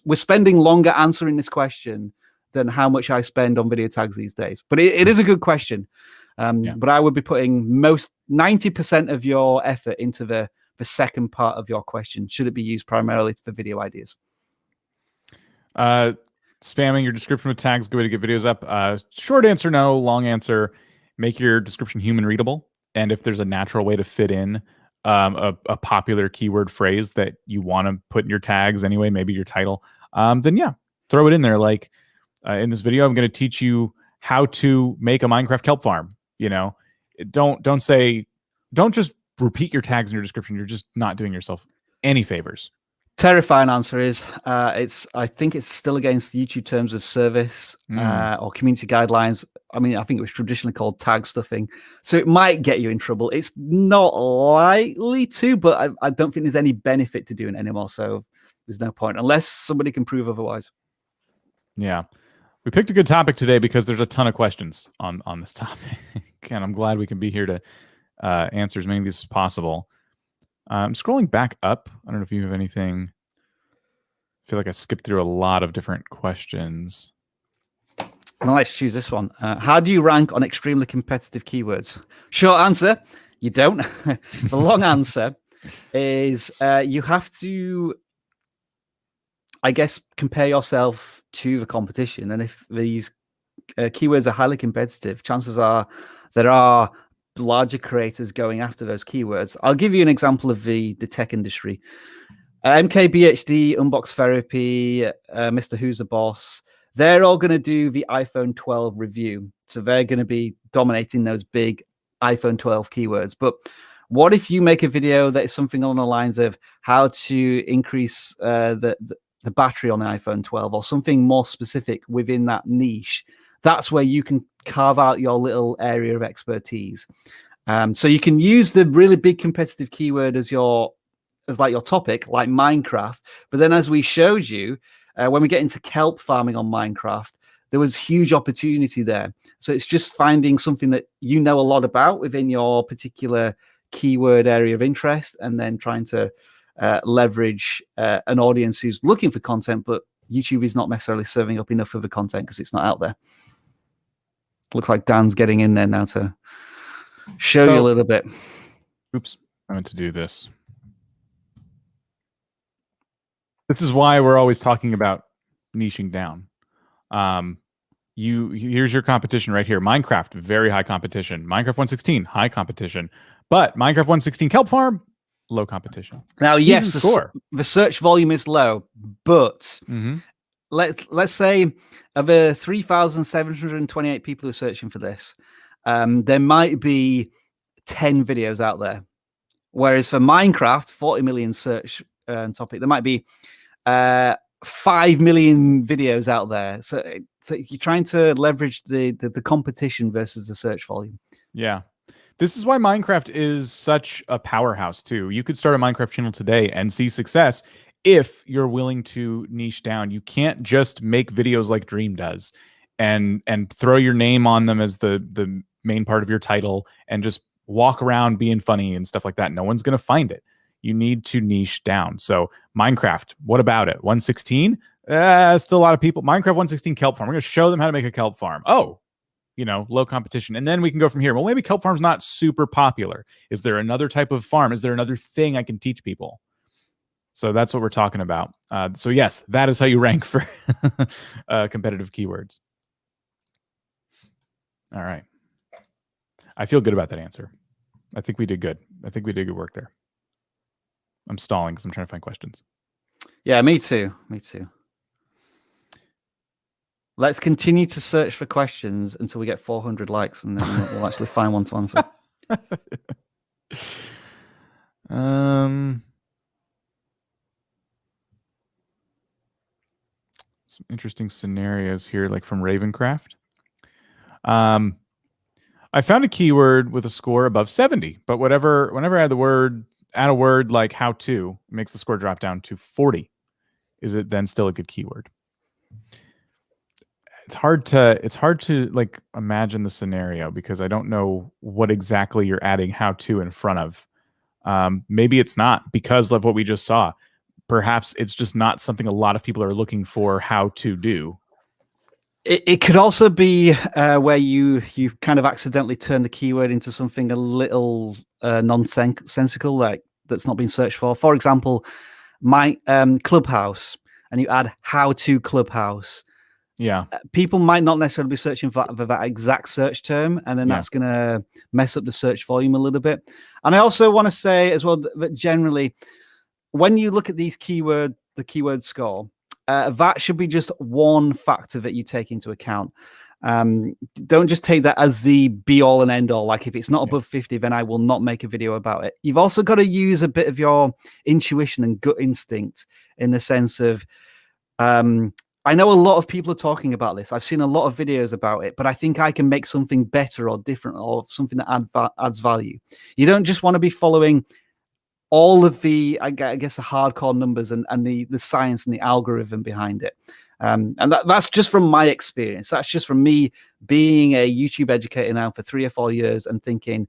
We're spending longer answering this question than how much I spend on video tags these days. But it is a good question. But I would be putting 90% of your effort into the second part of your question. Should it be used primarily for video ideas? Spamming your description with tags, good way to get videos up. Short answer, no. Long answer, make your description human readable. And if there's a natural way to fit in a popular keyword phrase that you want to put in your tags anyway, maybe your title, then yeah, throw it in there. Like in this video, I'm going to teach you how to make a Minecraft kelp farm. Don't just repeat your tags in your description. You're just not doing yourself any favors. Terrifying answer is I think it's still against the YouTube terms of service or community guidelines. I mean, I think it was traditionally called tag stuffing. So it might get you in trouble. It's not likely to, but I don't think there's any benefit to doing it anymore. So there's no point unless somebody can prove otherwise. Yeah. We picked a good topic today because there's a ton of questions on this topic. And I'm glad we can be here to answer as many of these as possible. I'm scrolling back up. I don't know if you have anything. I feel like I skipped through a lot of different questions. Well, let's choose this one. How do you rank on extremely competitive keywords? Short answer, you don't. The long answer is you have to, I guess, compare yourself to the competition. And if these keywords are highly competitive, chances are there are larger creators going after those keywords. I'll give you an example of the tech industry. MKBHD, Unbox Therapy, Mr. Who's the Boss, they're all going to do the iPhone 12 review. So they're going to be dominating those big iPhone 12 keywords. But what if you make a video that is something along the lines of how to increase the battery on the iPhone 12 or something more specific within that niche? That's where you can carve out your little area of expertise. So you can use the really big competitive keyword as your topic, like Minecraft. But then, as we showed you, when we get into kelp farming on Minecraft, there was huge opportunity there. So it's just finding something that you know a lot about within your particular keyword area of interest, and then trying to leverage an audience who's looking for content, but YouTube is not necessarily serving up enough of the content because it's not out there. Looks like Dan's getting in there now to show you a little bit. Oops, I meant to do this. This is why we're always talking about niching down. Here's your competition right here. Minecraft, very high competition. Minecraft 1.16, high competition. But Minecraft 1.16 Kelp Farm, low competition. Now, yes, the search volume is low, but let's say of the 3,728 people who are searching for this, there might be 10 videos out there. Whereas for Minecraft, 40 million search topic, there might be 5 million videos out there. So you're trying to leverage the competition versus the search volume. Yeah. This is why Minecraft is such a powerhouse too. You could start a Minecraft channel today and see success if you're willing to niche down. You can't just make videos like Dream does and throw your name on them as the main part of your title and just walk around being funny and stuff like that. No one's going to find it. You need to niche down. So Minecraft, what about it? 1.16? Still a lot of people. Minecraft 1.16 Kelp Farm. We're going to show them how to make a kelp farm. Oh, low competition. And then we can go from here. Well, maybe kelp farm's not super popular. Is there another type of farm? Is there another thing I can teach people? So that's what we're talking about. So yes, that is how you rank for competitive keywords. All right. I feel good about that answer. I think we did good. I think we did good work there. I'm stalling because I'm trying to find questions. Yeah, me too. Me too. Let's continue to search for questions until we get 400 likes, and then we'll actually find one to answer. Some interesting scenarios here, like from Ravencraft. I found a keyword with a score above 70, but whenever I add a word like how to, it makes the score drop down to 40. Is it then still a good keyword? It's hard to like imagine the scenario because I don't know what exactly you're adding how to in front of. Maybe it's not because of what we just saw. Perhaps it's just not something a lot of people are looking for how to do. It could also be where you kind of accidentally turn the keyword into something a little nonsensical, like that's not been searched for. For example, my Clubhouse, and you add how to Clubhouse. Yeah, people might not necessarily be searching for that exact search term, and then that's going to mess up the search volume a little bit. And I also want to say as well that generally, when you look at the keyword score, that should be just one factor that you take into account. Don't just take that as the be all and end all. Like if it's not above 50, then I will not make a video about it. You've also got to use a bit of your intuition and gut instinct in the sense of, I know a lot of people are talking about this. I've seen a lot of videos about it, but I think I can make something better or different or something that adds value. You don't just want to be following all of the, I guess, the hardcore numbers and the science and the algorithm behind it. And that's just from my experience. That's just from me being a YouTube educator now for 3 or 4 years and thinking,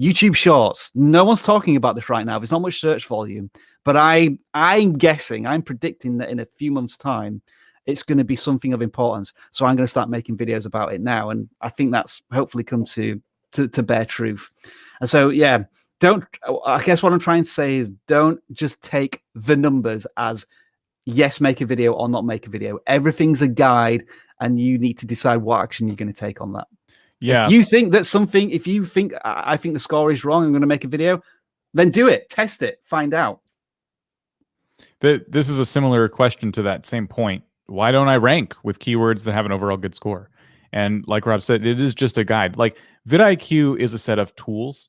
YouTube Shorts, no one's talking about this right now. There's not much search volume, but I'm guessing, I'm predicting that in a few months' time, it's going to be something of importance. So I'm going to start making videos about it now. And I think that's hopefully come to bear truth. And so, yeah, I guess what I'm trying to say is don't just take the numbers as yes, make a video or not make a video. Everything's a guide and you need to decide what action you're going to take on that. Yeah. If you think I think the score is wrong, I'm going to make a video, then do it, test it, find out. This is a similar question to that same point. Why don't I rank with keywords that have an overall good score? And like Rob said, it is just a guide. Like VidIQ is a set of tools,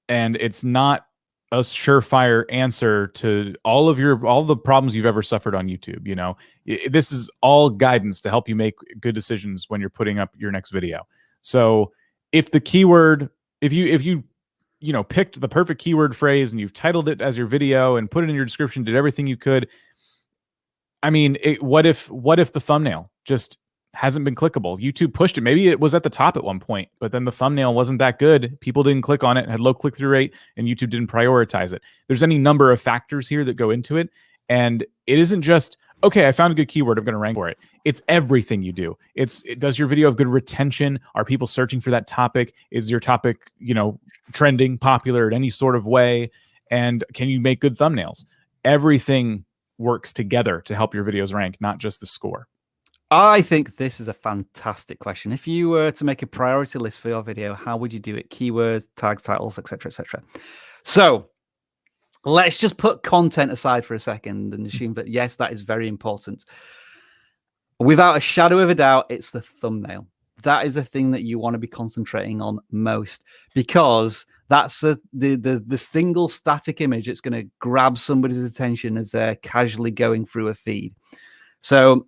and it's not a surefire answer to all the problems you've ever suffered on YouTube. This is all guidance to help you make good decisions when you're putting up your next video. So if the keyword, if you picked the perfect keyword phrase and you've titled it as your video and put it in your description, did everything you could, I mean, what if the thumbnail just hasn't been clickable? YouTube pushed it. Maybe it was at the top at one point, but then the thumbnail wasn't that good. People didn't click on it, had low click-through rate, and YouTube didn't prioritize it. There's any number of factors here that go into it. And it isn't just, okay, I found a good keyword, I'm going to rank for it. It's everything you do. Does your video have good retention? Are people searching for that topic? Is your topic, trending, popular in any sort of way? And can you make good thumbnails? Everything works together to help your videos rank, not just the score. I think this is a fantastic question. If you were to make a priority list for your video, how would you do it? Keywords, tags, titles, etc., etc. So let's just put content aside for a second and assume that, yes, that is very important. Without a shadow of a doubt, it's the thumbnail. That is the thing that you want to be concentrating on most, because that's the single static image that's going to grab somebody's attention as they're casually going through a feed. So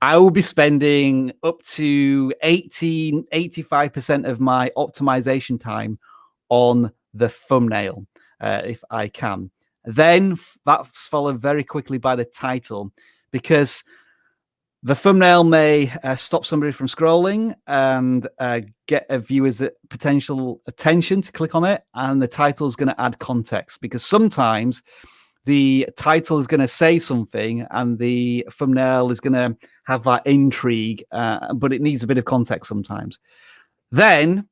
I will be spending up to 85% of my optimization time on the thumbnail, if I can. Then that's followed very quickly by the title, because the thumbnail may stop somebody from scrolling and get a viewer's potential attention to click on it. And the title is going to add context, because sometimes the title is going to say something and the thumbnail is going to have that intrigue, but it needs a bit of context sometimes. Then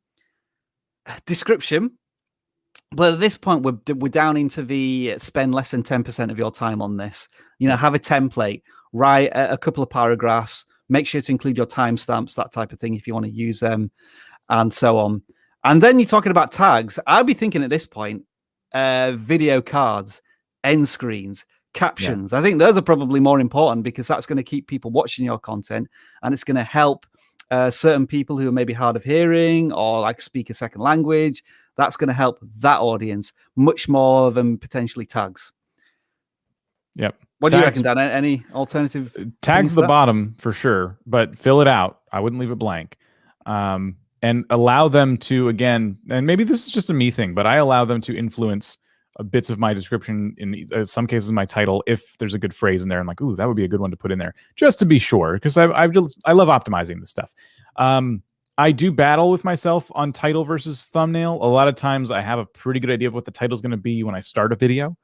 description. But at this point, we're down into the spend less than 10% of your time on this. Have a template, write a couple of paragraphs, make sure to include your timestamps, that type of thing, if you want to use them, and so on. And then you're talking about tags. I'd be thinking at this point, video cards, end screens, captions. Yeah. I think those are probably more important, because that's going to keep people watching your content, and it's going to help certain people who are maybe hard of hearing or like speak a second language. That's going to help that audience much more than potentially tags. Yep. What do you reckon, Dan? Any alternative? Tags the bottom for sure, but fill it out. I wouldn't leave it blank. And allow them to, again, and maybe this is just a me thing, but I allow them to influence bits of my description, in some cases my title, if there's a good phrase in there. I'm like, ooh, that would be a good one to put in there, just to be sure, because I love optimizing this stuff. I do battle with myself on title versus thumbnail. A lot of times I have a pretty good idea of what the title is going to be when I start a video.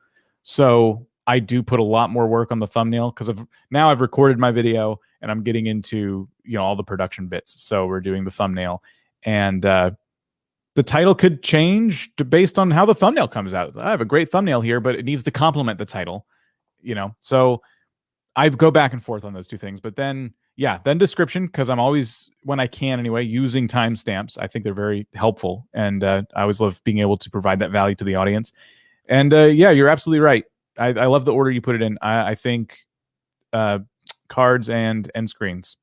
So I do put a lot more work on the thumbnail, because now I've recorded my video and I'm getting into all the production bits. So we're doing the thumbnail, and the title could change based on how the thumbnail comes out. I have a great thumbnail here, but it needs to complement the title, So I go back and forth on those two things. But then, then description, because I'm always, when I can anyway, using timestamps. I think they're very helpful, and I always love being able to provide that value to the audience. And you're absolutely right. I love the order you put it in. I think cards and end screens,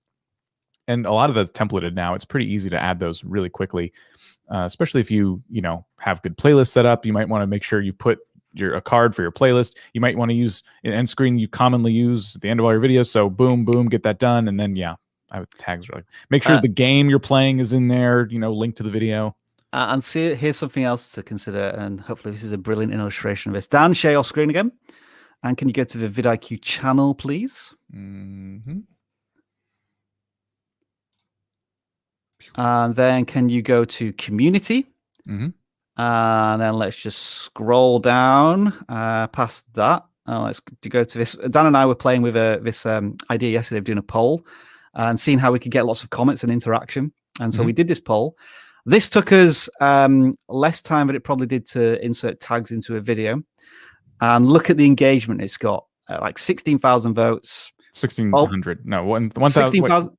and a lot of that's templated now. It's pretty easy to add those really quickly, especially if you have good playlists set up. You might want to make sure you put a card for your playlist. You might want to use an end screen you commonly use at the end of all your videos. So boom, boom, get that done, and then tags are like, make sure the game you're playing is in there. Link to the video. And see, here's something else to consider, and hopefully this is a brilliant illustration of this. Dan, share your screen again. And can you go to the VidIQ channel, please? Mm-hmm. And then can you go to community? Mm-hmm. And then let's just scroll down past that. Let's go to this. Dan and I were playing with this idea yesterday of doing a poll and seeing how we could get lots of comments and interaction. And so we did this poll. This took us less time than it probably did to insert tags into a video. And look at the engagement it's got. Like 16,000 votes. 1,600. No, 1,000. 16,000.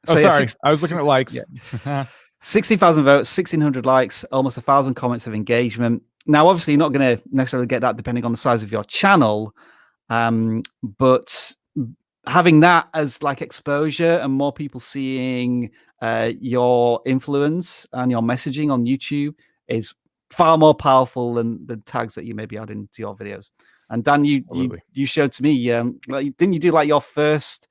Oh, so, sorry. I was looking at likes. Yeah. 16,000 votes, 1,600 likes, almost 1,000 comments of engagement. Now, obviously, you're not going to necessarily get that depending on the size of your channel. But having that as like exposure and more people seeing your influence and your messaging on YouTube is far more powerful than the tags that you may be adding to your videos. And Dan, you showed to me, didn't you do like your first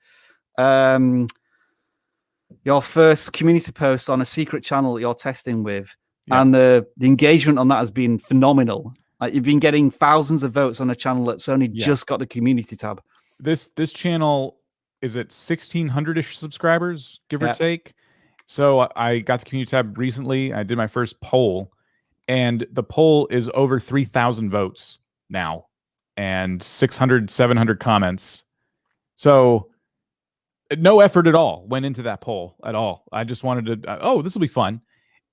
community post on a secret channel that you're testing with? Yeah. And the engagement on that has been phenomenal. Like, you've been getting thousands of votes on a channel that's only just got the community tab. This channel is at 1,600-ish subscribers, give or take. So I got the community tab recently. I did my first poll, and the poll is over 3,000 votes now, and 600, 700 comments. So no effort at all went into that poll at all. I just wanted to, oh, this will be fun.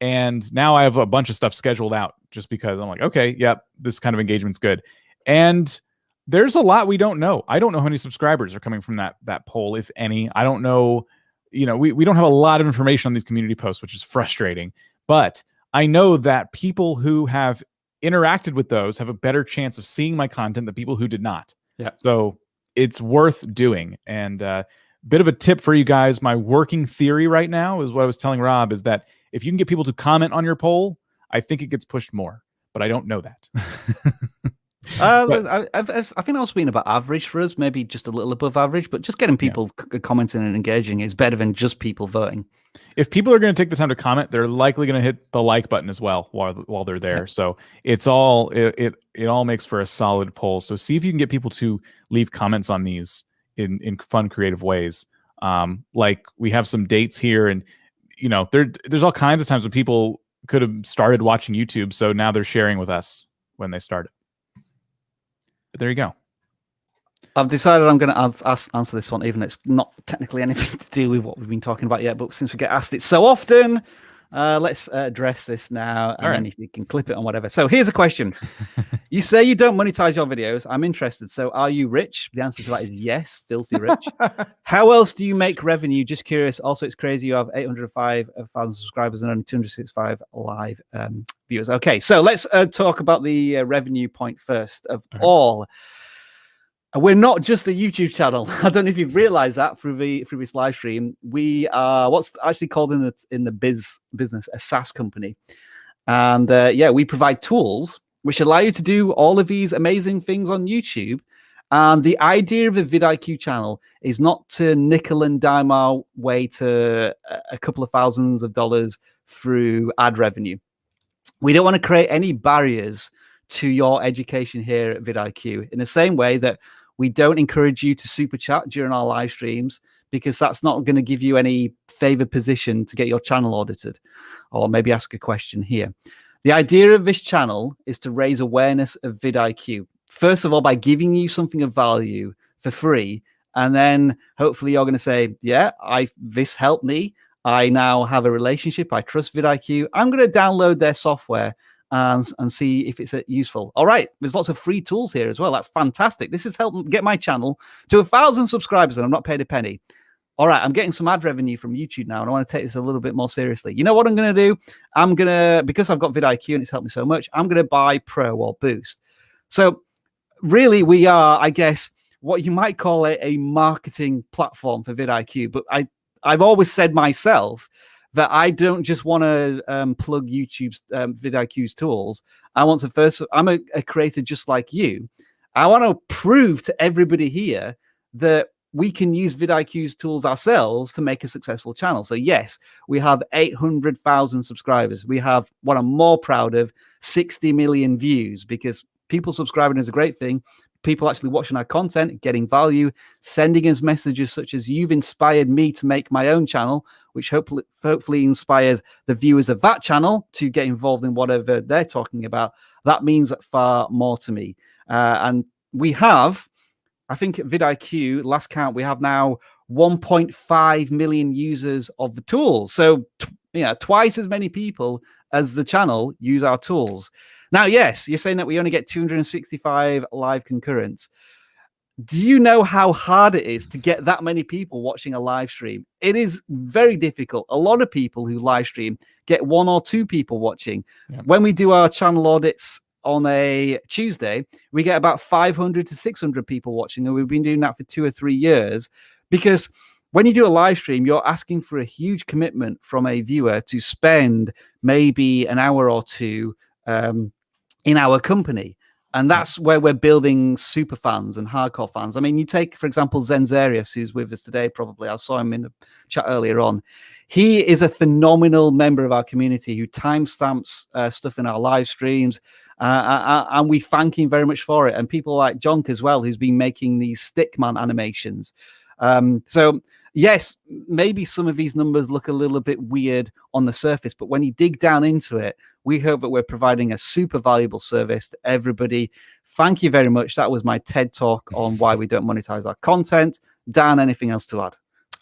And now I have a bunch of stuff scheduled out just because I'm like, okay, yep, this kind of engagement's good. And there's a lot we don't know. I don't know how many subscribers are coming from that poll, if any. I don't know. We don't have a lot of information on these community posts, which is frustrating. But I know that people who have interacted with those have a better chance of seeing my content than people who did not. Yeah. So it's worth doing. And bit of a tip for you guys. My working theory right now is what I was telling Rob, is that if you can get people to comment on your poll, I think it gets pushed more, but I don't know that. I think I was being about average for us, maybe just a little above average, but just getting people commenting and engaging is better than just people voting. If people are going to take the time to comment, they're likely going to hit the like button as well while they're there. So it's all it all makes for a solid poll. So see if you can get people to leave comments on these in fun, creative ways. Like we have some dates here, and there's all kinds of times when people could have started watching YouTube, so now they're sharing with us when they started. But there you go. I've decided I'm going to answer this one, even though it's not technically anything to do with what we've been talking about yet. But since we get asked it so often, let's address this now. And then if you can clip it on whatever. So here's a question. You say you don't monetize your videos. I'm interested. So are you rich? The answer to that is yes, filthy rich. How else do you make revenue? Just curious. Also, it's crazy. You have 805,000 subscribers and only 265 live viewers. Okay, so let's talk about the revenue point first of all. We're not just a YouTube channel. I don't know if you've realized that through this live stream. We are what's actually called in the business a SaaS company. And we provide tools which allow you to do all of these amazing things on YouTube. And the idea of a VidIQ channel is not to nickel and dime our way to a couple of thousands of dollars through ad revenue. We don't want to create any barriers to your education here at VidIQ, in the same way that we don't encourage you to super chat during our live streams, because that's not going to give you any favored position to get your channel audited or maybe ask a question here. The idea of this channel is to raise awareness of VidIQ. First of all, by giving you something of value for free. And then hopefully you're going to say, yeah, this helped me. I now have a relationship. I trust VidIQ. I'm going to download their software and see if it's useful. All right. There's lots of free tools here as well. That's fantastic. This has helped get my channel to 1,000 subscribers and I'm not paid a penny. All right, I'm getting some ad revenue from YouTube now, and I want to take this a little bit more seriously. You know what I'm going to do? I'm going to, because I've got VidIQ and it's helped me so much, I'm going to buy Pro or Boost. So really, we are, I guess, what you might call a marketing platform for VidIQ. But I've always said myself that I don't just want to plug YouTube's VidIQ's tools. I want to first, I'm a creator just like you. I want to prove to everybody here that we can use VidIQ's tools ourselves to make a successful channel. So yes, we have 800,000 subscribers. We have, what I'm more proud of, 60 million views, because people subscribing is a great thing. People actually watching our content, getting value, sending us messages such as, you've inspired me to make my own channel, which hopefully inspires the viewers of that channel to get involved in whatever they're talking about. That means far more to me. And we have, I think at VidIQ, last count, we have now 1.5 million users of the tools. So, twice as many people as the channel use our tools. Now, yes, you're saying that we only get 265 live concurrents. Do you know how hard it is to get that many people watching a live stream? It is very difficult. A lot of people who live stream get 1 or 2 people watching. Yeah. When we do our channel audits on a Tuesday, we get about 500 to 600 people watching, and we've been doing that for 2 or 3 years. Because when you do a live stream, you're asking for a huge commitment from a viewer to spend maybe an hour or two in our company. And that's where we're building super fans and hardcore fans. I mean, you take, for example, Zenzarius, who's with us today, probably. I saw him in the chat earlier on. He is a phenomenal member of our community who timestamps stuff in our live streams. And we thank him very much for it. And people like Jonk as well, who's been making these Stickman animations. So yes, maybe some of these numbers look a little bit weird on the surface, but when you dig down into it, we hope that we're providing a super valuable service to everybody. Thank you very much. That was my TED talk on why we don't monetize our content. Dan, anything else to add?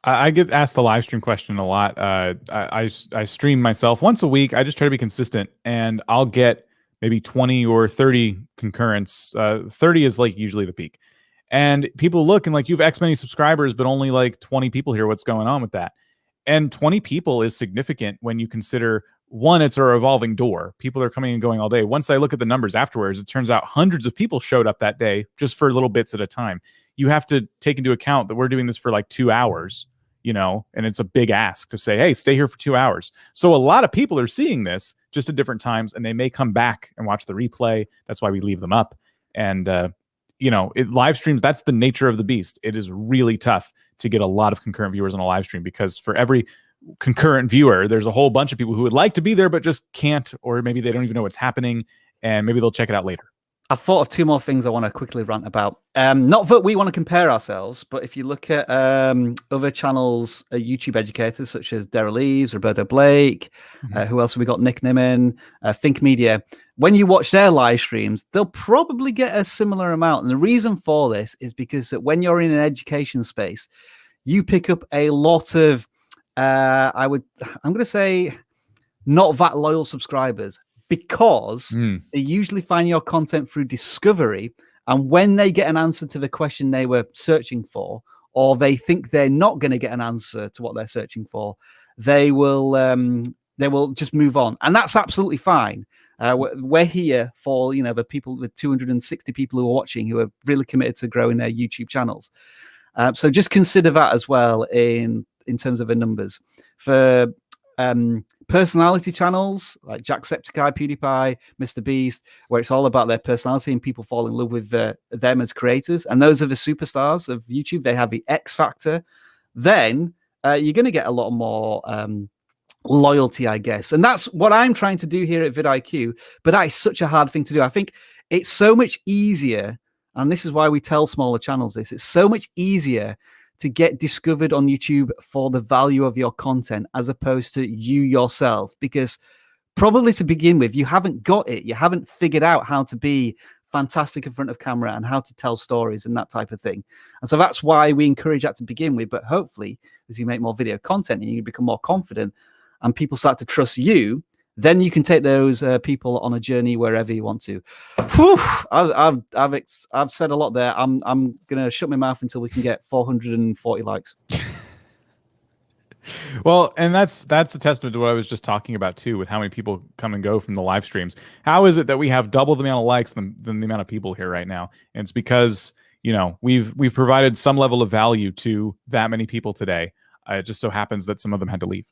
I get asked the live stream question a lot. I stream myself once a week. I just try to be consistent, and I'll get maybe 20 or 30 concurrents. 30 is like usually the peak. And people look and like, you have X many subscribers, but only like 20 people here. What's going on with that? And 20 people is significant when you consider, one, it's a revolving door. People are coming and going all day. Once I look at the numbers afterwards, it turns out hundreds of people showed up that day just for little bits at a time. You have to take into account that we're doing this for like 2 hours, you know, and it's a big ask to say, hey, stay here for 2 hours. So a lot of people are seeing this just at different times, and they may come back and watch the replay. That's why we leave them up. And, you know, live streams, that's the nature of the beast. It is really tough to get a lot of concurrent viewers on a live stream, because for every concurrent viewer, there's a whole bunch of people who would like to be there, but just can't, or maybe they don't even know what's happening, and maybe they'll check it out later. I've thought of 2 more things I want to quickly rant about. Not that we want to compare ourselves, but if you look at other channels, YouTube educators such as Daryl Eves, Roberto Blake, who else have we got? Nick Nimmin, Think Media. When you watch their live streams, they'll probably get a similar amount. And the reason for this is because that when you're in an education space, you pick up a lot of, I'm going to say, not that loyal subscribers, because they usually find your content through discovery. And when they get an answer to the question they were searching for, or they think they're not going to get an answer to what they're searching for, they will just move on. And that's absolutely fine. We're here for, you know, the people, the 260 people who are watching, who are really committed to growing their YouTube channels. So just consider that as well in terms of the numbers. For personality channels like Jacksepticeye, PewDiePie, Mr. Beast, where it's all about their personality and people fall in love with them as creators, and those are the superstars of YouTube. They have the X factor. Then you're going to get a lot more loyalty, I guess. And that's what I'm trying to do here at VidIQ. But that is such a hard thing to do. I think it's so much easier, and this is why we tell smaller channels this, it's so much easier to get discovered on YouTube for the value of your content as opposed to you yourself, because probably to begin with, you haven't got it. You haven't figured out how to be fantastic in front of camera and how to tell stories and that type of thing. And so that's why we encourage that to begin with. But hopefully, as you make more video content and you become more confident and people start to trust you, then you can take those people on a journey wherever you want to. Whew, I've said a lot there. I'm gonna shut my mouth until we can get 440 likes. Well, and that's a testament to what I was just talking about too, with how many people come and go from the live streams. How is it that we have double the amount of likes than the amount of people here right now? And it's because, you know, we've provided some level of value to that many people today. It just so happens that some of them had to leave.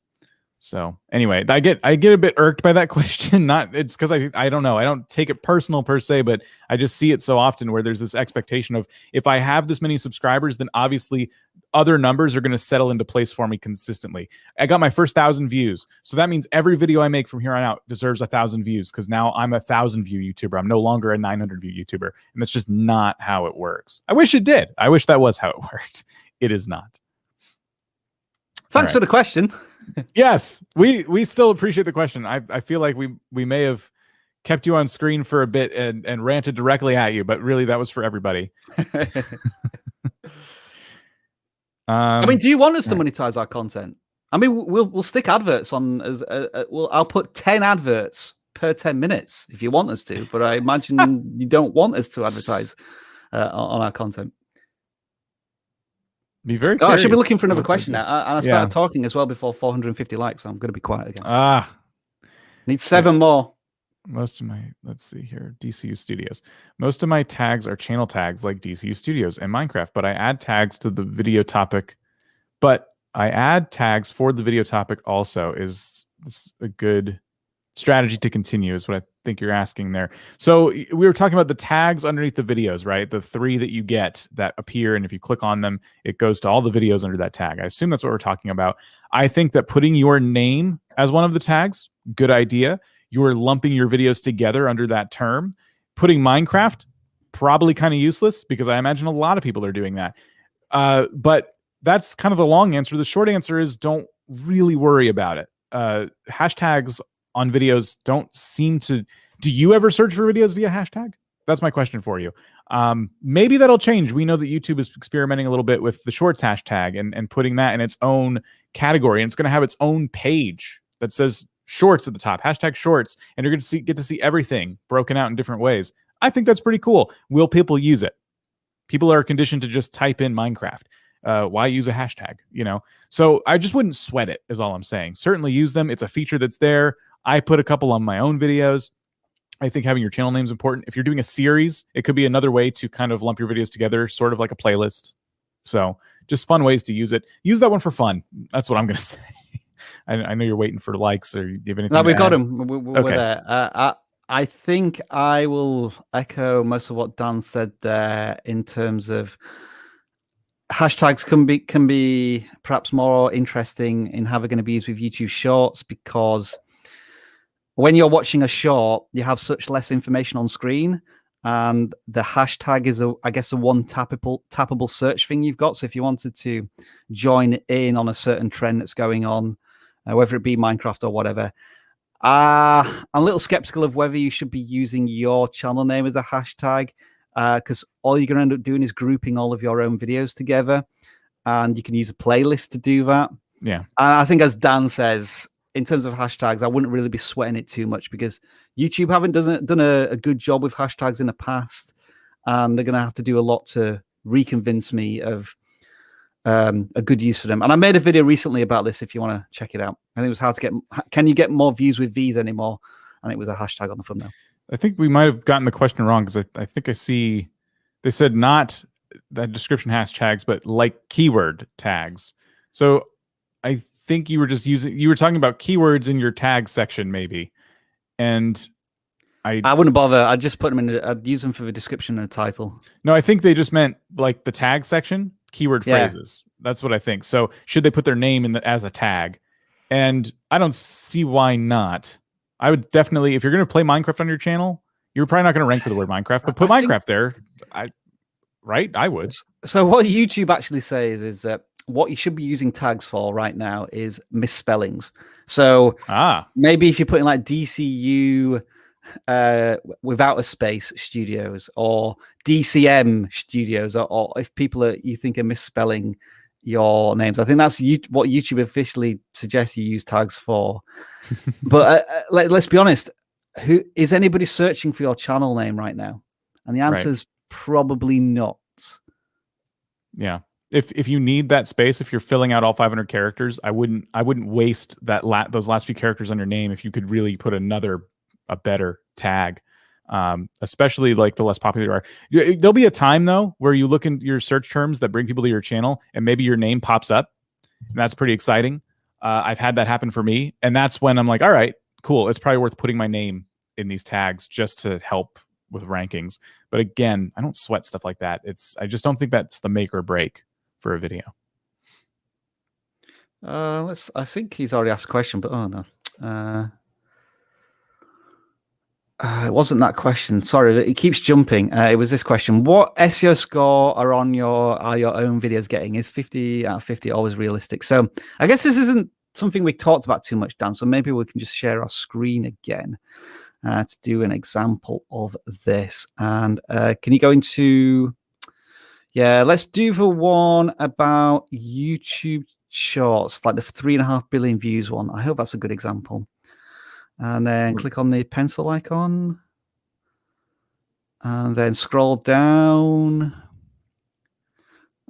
So anyway, I get a bit irked by that question. It's because I don't know. I don't take it personal per se, but I just see it so often where there's this expectation of, if I have this many subscribers, then obviously other numbers are going to settle into place for me consistently. I got my first 1,000 views. So that means every video I make from here on out deserves 1,000 views, because now I'm a 1,000 view YouTuber. I'm no longer a 900 view YouTuber. And that's just not how it works. I wish it did. I wish that was how it worked. It is not. Thanks for the question. Yes, we still appreciate the question. I feel like we may have kept you on screen for a bit and ranted directly at you, but really that was for everybody. I mean, do you want us to monetize our content? I mean, we'll stick adverts on as I'll put 10 adverts per 10 minutes if you want us to, but I imagine you don't want us to advertise on our content. Be very I should be looking for another question now. And I started talking as well before 450 likes, so I'm going to be quiet again. Need 7 more. Most of my, let's see here, DCU Studios. Most of my tags are channel tags like DCU Studios and Minecraft, but I add tags to the video topic. But I add tags for the video topic also. Is this a good strategy to continue, is what I think you're asking there. So we were talking about the tags underneath the videos, right? The 3 that you get that appear, and if you click on them, it goes to all the videos under that tag. I assume that's what we're talking about. I think that putting your name as one of the tags, good idea. You're lumping your videos together under that term. Putting Minecraft, probably kind of useless, because I imagine a lot of people are doing that. But that's kind of the long answer. The short answer is don't really worry about it. Hashtags on videos don't seem to... Do you ever search for videos via hashtag? That's my question for you. Maybe that'll change. We know that YouTube is experimenting a little bit with the shorts hashtag and putting that in its own category, and it's going to have its own page that says shorts at the top, hashtag shorts, and you're going to get to see everything broken out in different ways. I think that's pretty cool. Will people use it? People are conditioned to just type in Minecraft. Why use a hashtag? So I just wouldn't sweat it, is all I'm saying. Certainly use them. It's a feature that's there. I put a couple on my own videos. I think having your channel name is important. If you're doing a series, it could be another way to kind of lump your videos together, sort of like a playlist. So just fun ways to use it. Use that one for fun. That's what I'm going to say. I know you're waiting for likes, or you have anything. No, we've got them. We're there. I think I will echo most of what Dan said there in terms of hashtags can be perhaps more interesting in how they're going to be used with YouTube Shorts, because when you're watching a short, you have such less information on screen, and the hashtag is I guess a one tappable search thing you've got. So if you wanted to join in on a certain trend that's going on, whether it be Minecraft or whatever, I'm a little skeptical of whether you should be using your channel name as a hashtag, because all you're going to end up doing is grouping all of your own videos together, and you can use a playlist to do that. Yeah. And I think, as Dan says, in terms of hashtags, I wouldn't really be sweating it too much, because YouTube haven't done a good job with hashtags in the past, and they're going to have to do a lot to reconvince me of a good use for them. And I made a video recently about this if you want to check it out. I think it was how to get, can you get more views with these anymore? And it was a hashtag on the thumbnail. I think we might have gotten the question wrong, because I think I see they said not the description hashtags, but like keyword tags. So I think you were just you were talking about keywords in your tag section, maybe. And I wouldn't bother. I'd just put them I'd use them for the description and the title. No, I think they just meant like the tag section, keyword phrases. That's what I think. So should they put their name as a tag? And I don't see why not. I would definitely, if you're going to play Minecraft on your channel, you're probably not going to rank for the word Minecraft, but put Minecraft there. I would. So what YouTube actually says is that what you should be using tags for right now is misspellings. So maybe if you're putting like DCU without a space studios, or DCM studios, or if people you think are misspelling your names, I think that's what YouTube officially suggests you use tags for. But let's be honest, who is anybody searching for your channel name right now? And the answer is probably not. Yeah. If you need that space, if you're filling out all 500 characters, I wouldn't waste those last few characters on your name if you could really put a better tag, especially like the less popular you are. There'll be a time though where you look in your search terms that bring people to your channel, and maybe your name pops up, and that's pretty exciting. I've had that happen for me, and that's when I'm like, all right, cool. It's probably worth putting my name in these tags just to help with rankings. But again, I don't sweat stuff like that. I just don't think that's the make or break for a video. I think he's already asked a question, but oh no. It wasn't that question. Sorry, it keeps jumping. It was this question. What SEO score are your own videos getting? Is 50 out of 50 always realistic? So I guess this isn't something we talked about too much, Dan. So maybe we can just share our screen again to do an example of this. And can you go into... Yeah, let's do the one about YouTube Shorts, like the 3.5 billion views one. I hope that's a good example. And then click on the pencil icon. And then scroll down.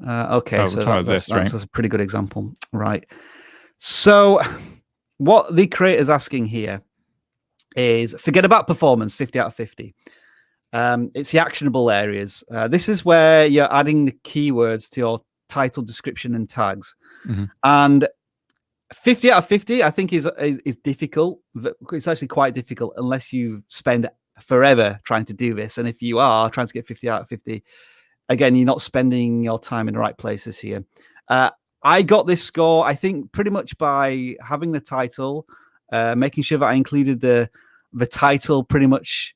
Okay, so that's a pretty good example. Right. So what the creator's asking here is, forget about performance, 50 out of 50. It's the actionable areas. This is where you're adding the keywords to your title, description, and tags. Mm-hmm. And 50 out of 50, I think, is difficult. It's actually quite difficult unless you spend forever trying to do this. And if you are trying to get 50 out of 50, again, you're not spending your time in the right places here. I got this score, I think, pretty much by having the title, making sure that I included the title pretty much.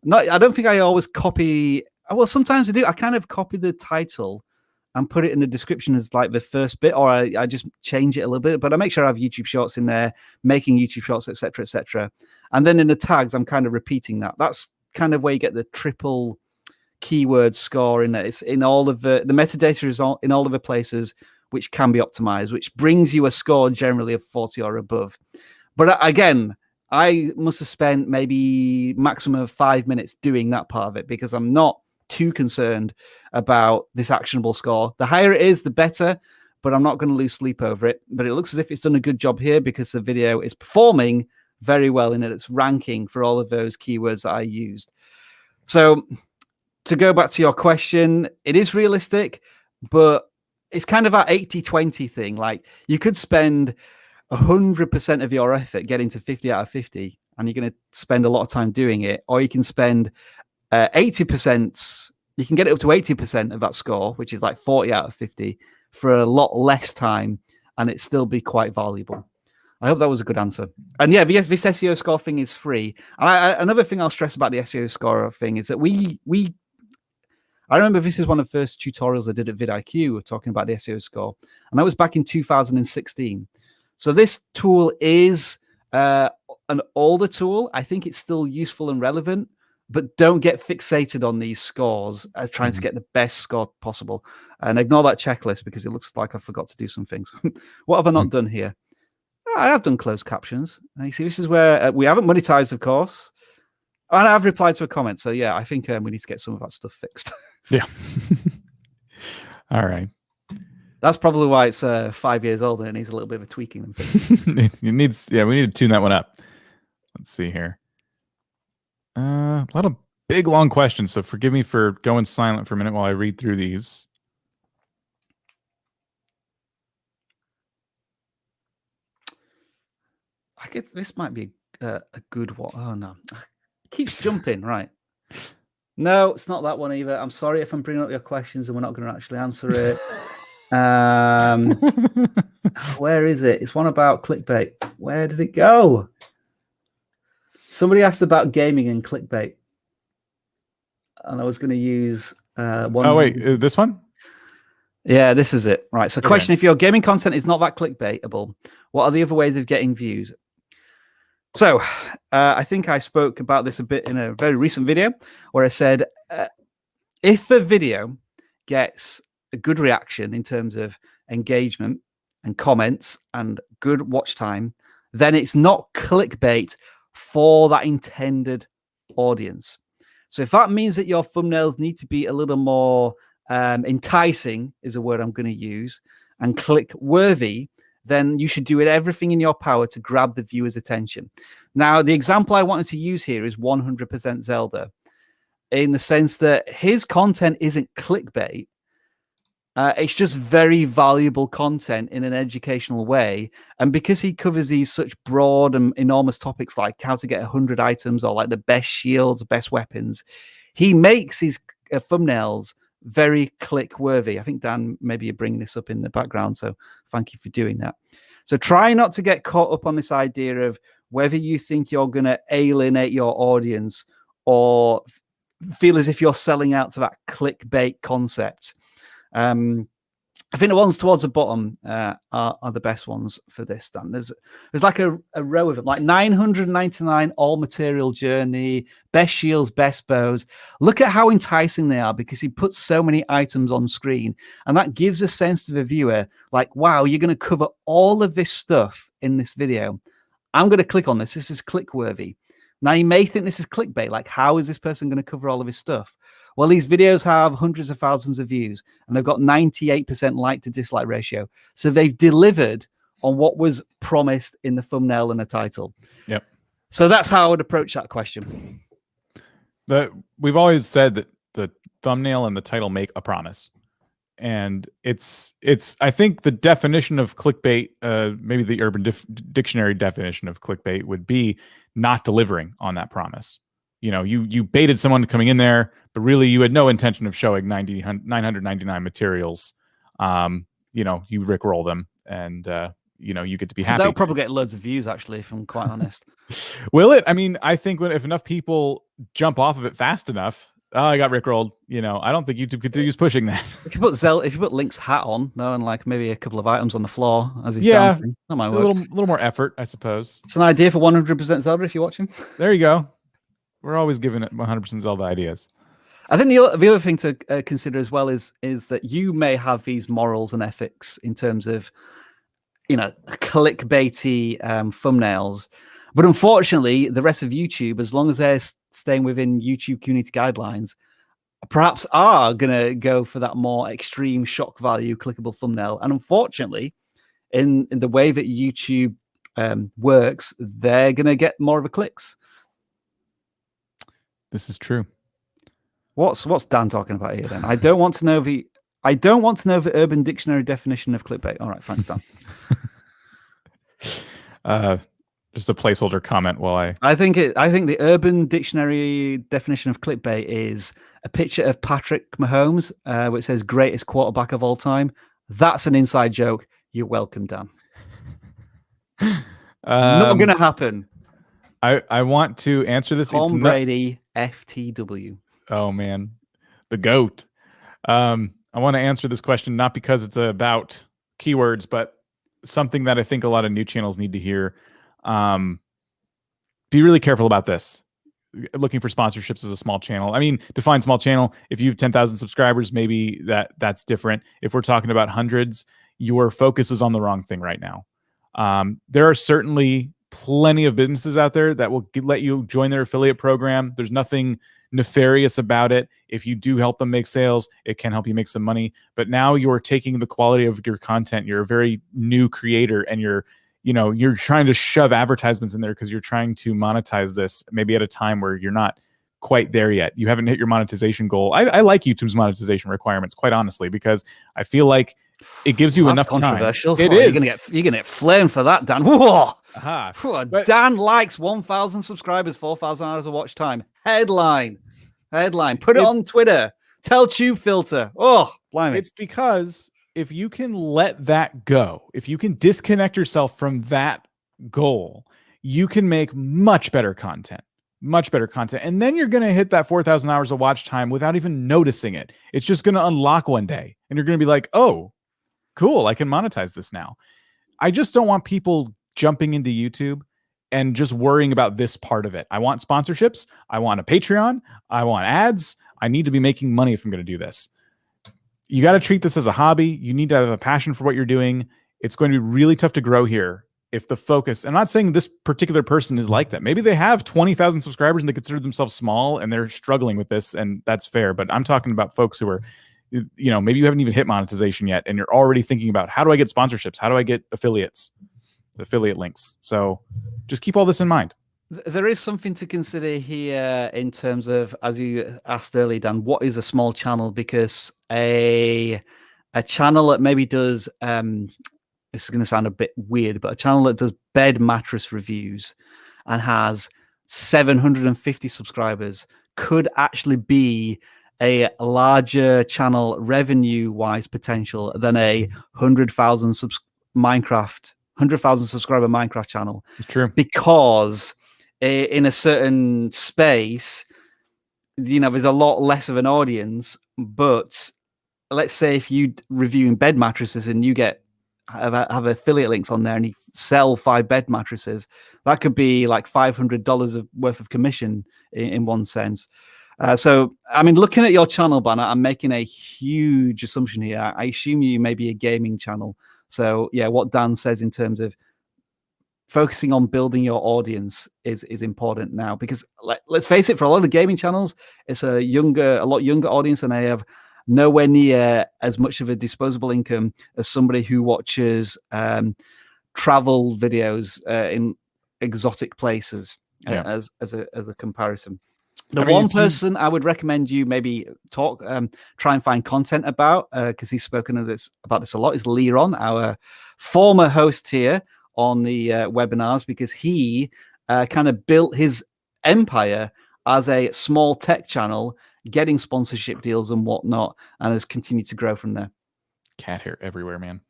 I don't think I always copy. Well, sometimes I do. I kind of copy the title and put it in the description as like the first bit, or I just change it a little bit. But I make sure I have YouTube Shorts in there, making YouTube Shorts, etc., etc. And then in the tags, I'm kind of repeating that. That's kind of where you get the triple keyword score in it. It's in all of the metadata is in all of the places which can be optimized, which brings you a score generally of 40 or above. But again, I must have spent maybe maximum of 5 minutes doing that part of it because I'm not too concerned about this actionable score. The higher it is, the better, but I'm not going to lose sleep over it. But it looks as if it's done a good job here because the video is performing very well in it. It's ranking for all of those keywords that I used. So to go back to your question, it is realistic, but it's kind of that 80-20 thing. Like you could spend 100% of your effort getting to 50 out of 50, and you're going to spend a lot of time doing it, or you can spend 80%. You can get it up to 80% of that score, which is like 40 out of 50, for a lot less time, and it still be quite valuable. I hope that was a good answer. And yeah, this SEO score thing is free. And another thing I'll stress about the SEO score thing is that I remember this is one of the first tutorials I did at VidIQ talking about the SEO score, and that was back in 2016. So this tool is an older tool. I think it's still useful and relevant, but don't get fixated on these scores as trying to get the best score possible. And ignore that checklist because it looks like I forgot to do some things. What have I not done here? I have done closed captions. You see, this is where we haven't monetized, of course. And I've replied to a comment. So yeah, I think we need to get some of that stuff fixed. Yeah. All right. That's probably why it's 5 years old and it needs a little bit of a tweaking and fixing. It needs, yeah, we need to tune that one up. Let's see here. A lot of big, long questions, so forgive me for going silent for a minute while I read through these. I guess this might be a good one. Oh, no. It keeps jumping, right. No, it's not that one either. I'm sorry if I'm bringing up your questions and we're not going to actually answer it. Where is it? It's one about clickbait. Where did it go? Somebody asked about gaming and clickbait, and I was going to use one. Oh wait, this one? Yeah, this is it. Right. So, question: if your gaming content is not that clickbaitable, what are the other ways of getting views? So, I think I spoke about this a bit in a very recent video where I said, if a video gets a good reaction in terms of engagement and comments and good watch time, then it's not clickbait for that intended audience. So if that means that your thumbnails need to be a little more enticing, is a word I'm going to use, and click worthy, then you should do everything in your power to grab the viewer's attention. Now, the example I wanted to use here is 100% Zelda, in the sense that his content isn't clickbait. It's just very valuable content in an educational way. And because he covers these such broad and enormous topics like how to get 100 items or like the best shields, best weapons, he makes his thumbnails very click worthy. I think, Dan, maybe you're bringing this up in the background, so thank you for doing that. So try not to get caught up on this idea of whether you think you're going to alienate your audience or feel as if you're selling out to that clickbait concept. I think the ones towards the bottom are the best ones for this, Dan. There's like a row of them, like 999 all material journey, best shields, best bows. Look at how enticing they are because he puts so many items on screen, and that gives a sense to the viewer like, wow, you're going to cover all of this stuff in this video. I'm going to click on this. This is click worthy. Now you may think this is clickbait. Like, how is this person going to cover all of his stuff? Well, these videos have hundreds of thousands of views and they've got 98% like to dislike ratio. So they've delivered on what was promised in the thumbnail and the title. Yep. So that's how I would approach that question. We've always said that the thumbnail and the title make a promise. And it's I think the definition of clickbait, maybe the Urban Dictionary definition of clickbait would be not delivering on that promise. You know, you baited someone coming in there, but really you had no intention of showing 999 materials. You know, you rickroll them and, you know, you get to be happy. That'll probably get loads of views, actually, if I'm quite honest. Will it? I mean, I think if enough people jump off of it fast enough, oh, I got rickrolled. You know, I don't think YouTube continues pushing that. If you put Link's hat on, no, and like maybe a couple of items on the floor as he's dancing, that might work. A little more effort, I suppose. It's an idea for 100% Zelda if you're watching. There you go. We're always giving it 100% Zelda ideas. I think the other thing to consider as well is that you may have these morals and ethics in terms of, clickbaity thumbnails, but unfortunately, the rest of YouTube, as long as they're staying within YouTube community guidelines, perhaps are going to go for that more extreme shock value clickable thumbnail. And unfortunately, in the way that YouTube works, they're going to get more of a clicks. This is true. What's Dan talking about here then? I don't want to know the Urban Dictionary definition of clickbait. All right, thanks, Dan. Just a placeholder comment while I think the Urban Dictionary definition of clickbait is a picture of Patrick Mahomes, which says greatest quarterback of all time. That's an inside joke. You're welcome, Dan. Not going to happen. I want to answer this. Tom Brady, FTW. Oh man, the GOAT. I want to answer this question not because it's about keywords, but something that I think a lot of new channels need to hear. Be really careful about this. Looking for sponsorships as a small channel. I mean, define small channel. If you have 10,000 subscribers, maybe that's different. If we're talking about hundreds, your focus is on the wrong thing right now. There are certainly plenty of businesses out there that will let you join their affiliate program. There's nothing nefarious about it. If you do help them make sales, it can help you make some money. But now you're taking the quality of your content. You're a very new creator, and you're trying to shove advertisements in there because you're trying to monetize this maybe at a time where you're not quite there yet. You haven't hit your monetization goal. I like YouTube's monetization requirements, quite honestly, because I feel like it gives you enough controversial. Time. It is. You're gonna get flamed for that, Dan. Whoa. But Dan likes 1,000 subscribers, 4,000 hours of watch time. Headline. Put it on Twitter. Tell Tube Filter. Oh, blimey. It's because if you can let that go, if you can disconnect yourself from that goal, you can make much better content. And then you're going to hit that 4,000 hours of watch time without even noticing it. It's just going to unlock one day, and you're going to be like, oh, cool, I can monetize this now. I just don't want people jumping into YouTube and just worrying about this part of it. I want sponsorships. I want a Patreon. I want ads. I need to be making money if I'm going to do this. You got to treat this as a hobby. You need to have a passion for what you're doing. It's going to be really tough to grow here if the focus, I'm not saying this particular person is like that. Maybe they have 20,000 subscribers and they consider themselves small and they're struggling with this, and that's fair. But I'm talking about folks who are, maybe you haven't even hit monetization yet and you're already thinking about, how do I get sponsorships? How do I get affiliate links? So just keep all this in mind. There is something to consider here in terms of, as you asked earlier, Dan, what is a small channel? Because a channel that maybe does, this is going to sound a bit weird, but a channel that does bed mattress reviews and has 750 subscribers could actually be a larger channel revenue-wise potential than a 100,000 subscriber Minecraft channel. It's true. Because in a certain space, there's a lot less of an audience. But let's say if you reviewing bed mattresses and you have affiliate links on there and you sell 5 bed mattresses, that could be like $500 worth of commission in one sense. So, I mean, looking at your channel banner, I'm making a huge assumption here. I assume you may be a gaming channel. So, yeah, what Dan says in terms of focusing on building your audience is important now, because let's face it, for a lot of gaming channels, it's a lot younger audience, and they have nowhere near as much of a disposable income as somebody who watches travel videos in exotic places. As a comparison. One person I would recommend you maybe try and find content about, because he's spoken about this a lot, is Leron, our former host here on the webinars, because he kind of built his empire as a small tech channel, getting sponsorship deals and whatnot, and has continued to grow from there. Cat hair everywhere, man.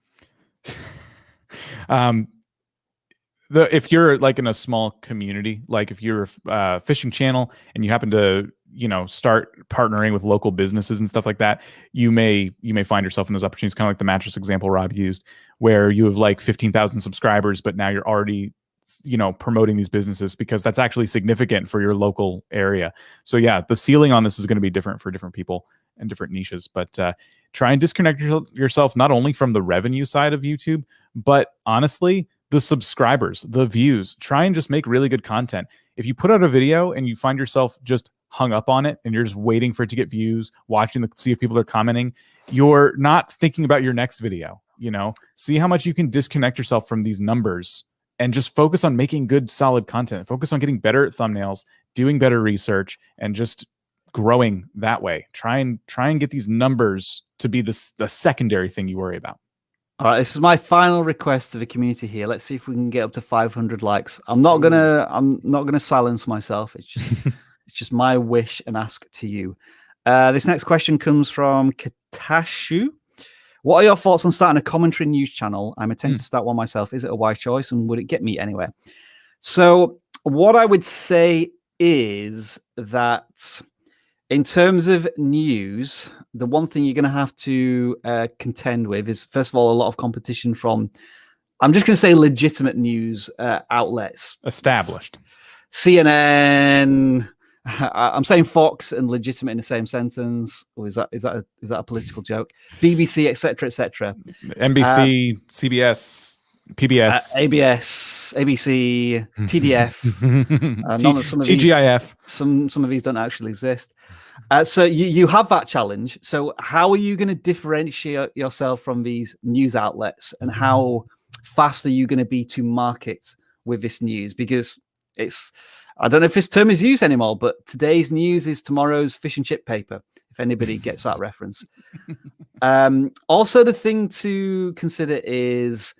If you're like in a small community, like if you're a fishing channel and you happen to, start partnering with local businesses and stuff like that, you may find yourself in those opportunities, kind of like the mattress example Rob used, where you have like 15,000 subscribers, but now you're already promoting these businesses, because that's actually significant for your local area. So yeah, the ceiling on this is going to be different for different people and different niches, but try and disconnect yourself not only from the revenue side of YouTube, but honestly, the subscribers, the views. Try and just make really good content. If you put out a video and you find yourself just hung up on it and you're just waiting for it to get views, watching to see if people are commenting, you're not thinking about your next video. See how much you can disconnect yourself from these numbers and just focus on making good, solid content. Focus on getting better at thumbnails, doing better research, and just growing that way. Try and get these numbers to be the secondary thing you worry about. All right, this is my final request to the community here. Let's see if we can get up to 500 likes. I'm not gonna silence myself. It's just my wish and ask to you. This next question comes from Katashu. What are your thoughts on starting a commentary news channel? I'm attempting to start one myself. Is it a wise choice, and would it get me anywhere? So what I would say is that in terms of news, the one thing you're going to have to contend with is, first of all, a lot of competition from, I'm just going to say, legitimate news outlets. Established. CNN. I'm saying Fox and legitimate in the same sentence. Or is that a political joke? BBC, etc., etc. NBC, CBS, PBS, ABS, ABC, TDF. None of some of TGIF. These, some of these don't actually exist. So you have that challenge. So how are you going to differentiate yourself from these news outlets, and how fast are you going to be to market with this news? Because I don't know if this term is used anymore, but today's news is tomorrow's fish and chip paper, if anybody gets that reference. Also, the thing to consider is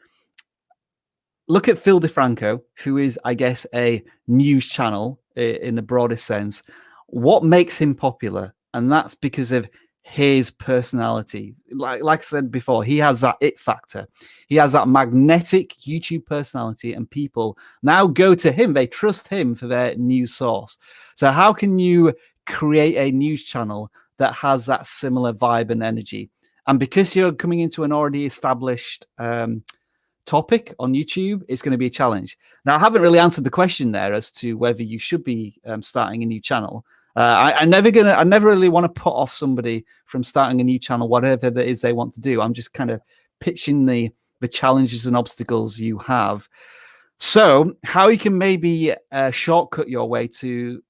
look at Phil DeFranco, who is, I guess, a news channel in the broadest sense. What makes him popular? And that's because of his personality. Like I said before, he has that it factor. He has that magnetic YouTube personality, and people now go to him. They trust him for their news source. So how can you create a news channel that has that similar vibe and energy? And because you're coming into an already established topic on YouTube, it's going to be a challenge. Now, I haven't really answered the question there as to whether you should be starting a new channel. I never really want to put off somebody from starting a new channel, whatever that is they want to do. I'm just kind of pitching the challenges and obstacles you have. So how you can maybe shortcut your way to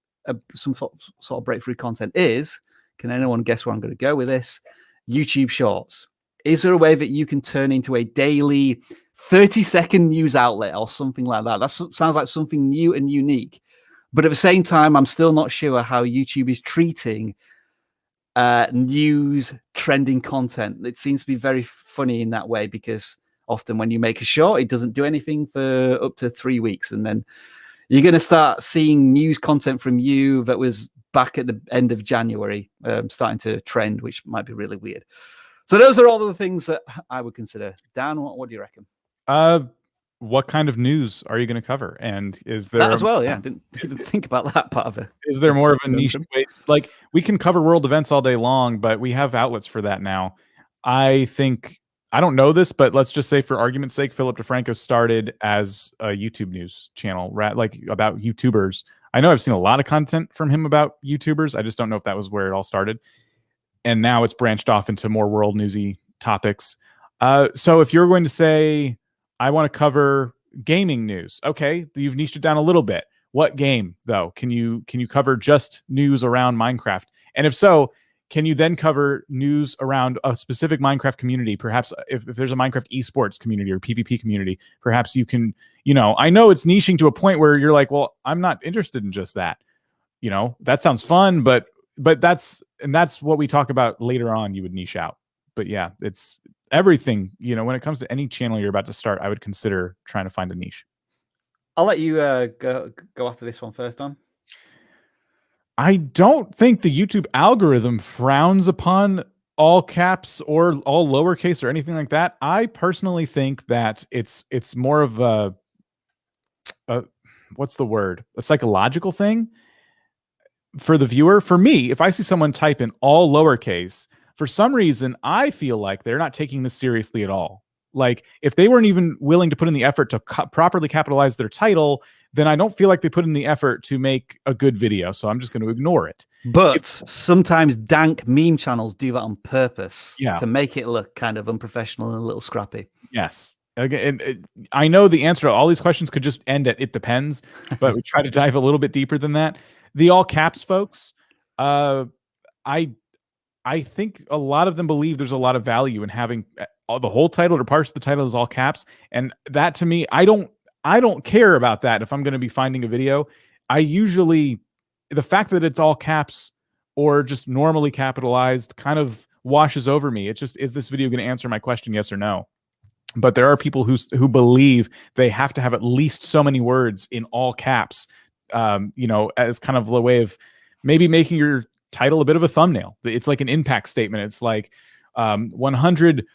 some sort of breakthrough content is, can anyone guess where I'm going to go with this? YouTube Shorts. Is there a way that you can turn into a daily 30-second news outlet or something like that? That sounds like something new and unique. But at the same time, I'm still not sure how YouTube is treating news trending content. It seems to be very funny in that way, because often when you make a short, it doesn't do anything for up to 3 weeks. And then you're going to start seeing news content from you that was back at the end of January starting to trend, which might be really weird. So those are all the things that I would consider. Dan, what do you reckon? What kind of news are you going to cover? And is there that as well? Yeah, didn't even think about that part of it. Is there more of a niche way? Like, we can cover world events all day long, but we have outlets for that now. I think, I don't know this, but let's just say for argument's sake, Philip DeFranco started as a YouTube news channel, right? Like about YouTubers. I know I've seen a lot of content from him about YouTubers. I just don't know if that was where it all started. And now it's branched off into more world newsy topics. So if you're going to say, I want to cover gaming news. Okay, you've niched it down a little bit. What game, though? Can you cover just news around Minecraft? And if so, can you then cover news around a specific Minecraft community? Perhaps if there's a Minecraft esports community or PvP community, perhaps you can, I know it's niching to a point where you're like, well, I'm not interested in just that. That sounds fun, but that's what we talk about later on. You would niche out. But yeah, it's everything, when it comes to any channel you're about to start, I would consider trying to find a niche. I'll let you go after this one first, Don. I don't think the YouTube algorithm frowns upon all caps or all lowercase or anything like that. I personally think that it's more of a what's the word? A psychological thing for the viewer. For me, if I see someone type in all lowercase, for some reason, I feel like they're not taking this seriously at all. Like, if they weren't even willing to put in the effort to properly capitalize their title, then I don't feel like they put in the effort to make a good video. So I'm just going to ignore it. But sometimes dank meme channels do that on purpose to make it look kind of unprofessional and a little scrappy. Yes. Again, I know the answer to all these questions could just end at "it depends," but we try to dive a little bit deeper than that. The all caps folks, I think a lot of them believe there's a lot of value in having the whole title or parts of the title is all caps, and that to me, I don't care about that. If I'm going to be finding a video, the fact that it's all caps or just normally capitalized kind of washes over me. It's just, is this video going to answer my question, yes or no? But there are people who believe they have to have at least so many words in all caps, as kind of a way of maybe making your title a bit of a thumbnail. It's like an impact statement. It's like 100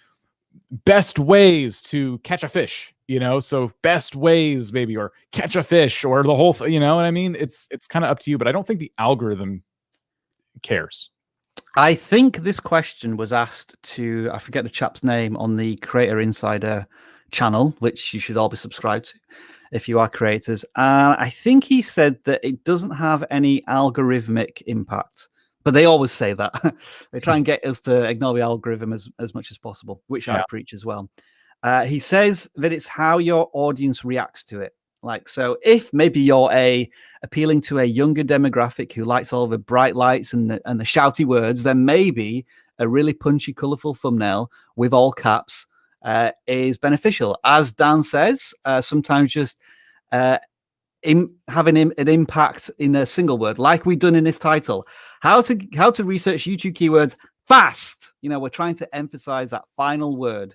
best ways to catch a fish, so best ways maybe, or catch a fish, or the whole thing, you know what I mean? It's kind of up to you, but I don't think the algorithm cares. I think this question was asked to, I forget the chap's name, on the Creator Insider channel, which you should all be subscribed to if you are creators. I think he said that it doesn't have any algorithmic impact, but they always say that. They try and get us to ignore the algorithm as much as possible, which I preach as well. He says that it's how your audience reacts to it. Like, so if maybe you're appealing to a younger demographic who likes all the bright lights and the shouty words, then maybe a really punchy, colorful thumbnail with all caps is beneficial. As Dan says, sometimes just having an impact in a single word, like we've done in this title, how to research YouTube keywords fast. We're trying to emphasize that final word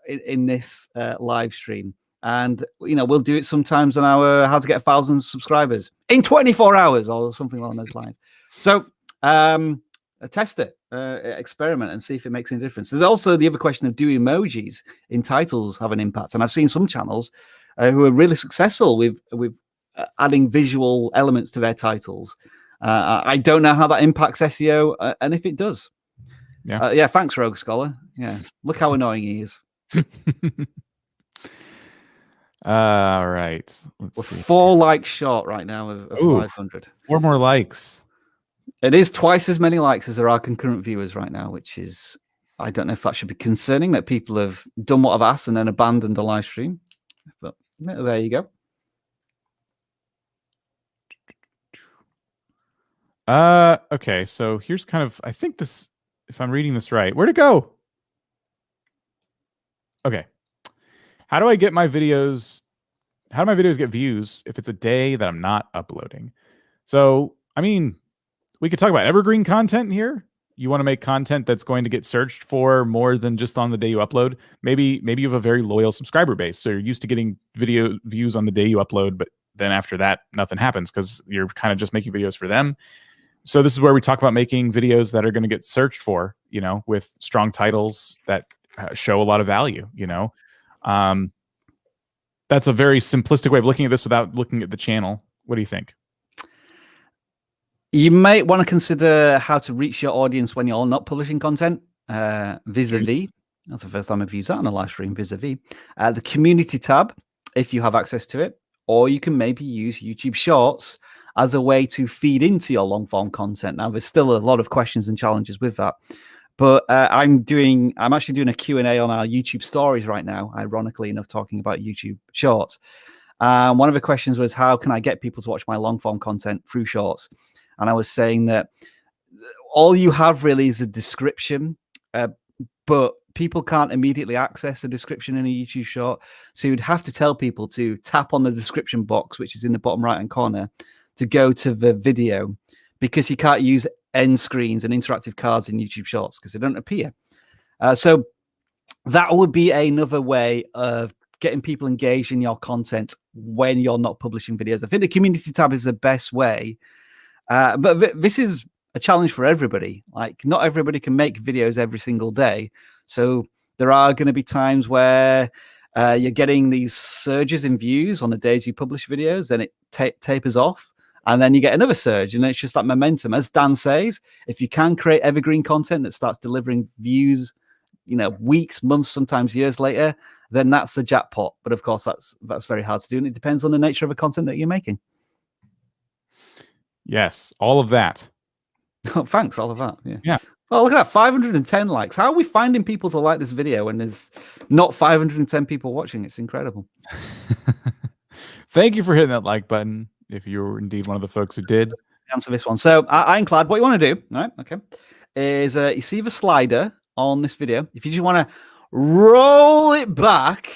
in this live stream. And, we'll do it sometimes on our how to get 1,000 subscribers in 24 hours or something along those lines. So test it, experiment, and see if it makes any difference. There's also the other question of, do emojis in titles have an impact? And I've seen some channels who are really successful with adding visual elements to their titles. I don't know how that impacts SEO, and if it does. Yeah, thanks, Rogue Scholar. Yeah, look how annoying he is. All right. We're 4 likes short right now of 500. 4 more likes. It is twice as many likes as there are concurrent viewers right now, which is, I don't know if that should be concerning, that people have done what I've asked and then abandoned the live stream. But there you go. Okay, so here's kind of, I think this, if I'm reading this right, where'd it go? Okay. How do my videos get views if it's a day that I'm not uploading? So, I mean, we could talk about evergreen content here. You want to make content that's going to get searched for more than just on the day you upload. Maybe you have a very loyal subscriber base, so you're used to getting video views on the day you upload, but then after that, nothing happens because you're kind of just making videos for them. So this is where we talk about making videos that are going to get searched for, with strong titles that show a lot of value, That's a very simplistic way of looking at this without looking at the channel. What do you think? You might want to consider how to reach your audience when you're not publishing content. Vis-a-vis. That's the first time I've used that on a live stream. Vis-a-vis. The community tab, if you have access to it, or you can maybe use YouTube Shorts as a way to feed into your long form content. Now, there's still a lot of questions and challenges with that. But I'm actually doing a Q&A on our YouTube stories right now, ironically enough, talking about YouTube Shorts. One of the questions was, how can I get people to watch my long form content through Shorts? And I was saying that all you have really is a description, but people can't immediately access a description in a YouTube Short. So you'd have to tell people to tap on the description box, which is in the bottom right-hand corner, to go to the video, because you can't use end screens and interactive cards in YouTube Shorts because they don't appear. So that would be another way of getting people engaged in your content when you're not publishing videos. I think the community tab is the best way. But this is a challenge for everybody. Like, not everybody can make videos every single day. So there are going to be times where you're getting these surges in views on the days you publish videos, then it tapers off. And then you get another surge, and it's just like momentum. As Dan says, if you can create evergreen content that starts delivering views weeks, months, sometimes years later, then that's the jackpot. But of course, that's very hard to do, and it depends on the nature of the content that you're making. Yes, all of that. Oh, thanks, all of that. Yeah. Yeah. Oh, look at that, 510 likes. How are we finding people to like this video when there's not 510 people watching? It's incredible. Thank you for hitting that like button, if you were indeed one of the folks who did. Answer this one. So, Ironclad, what you want to do, all right, okay, is you see the slider on this video. If you just want to roll it back,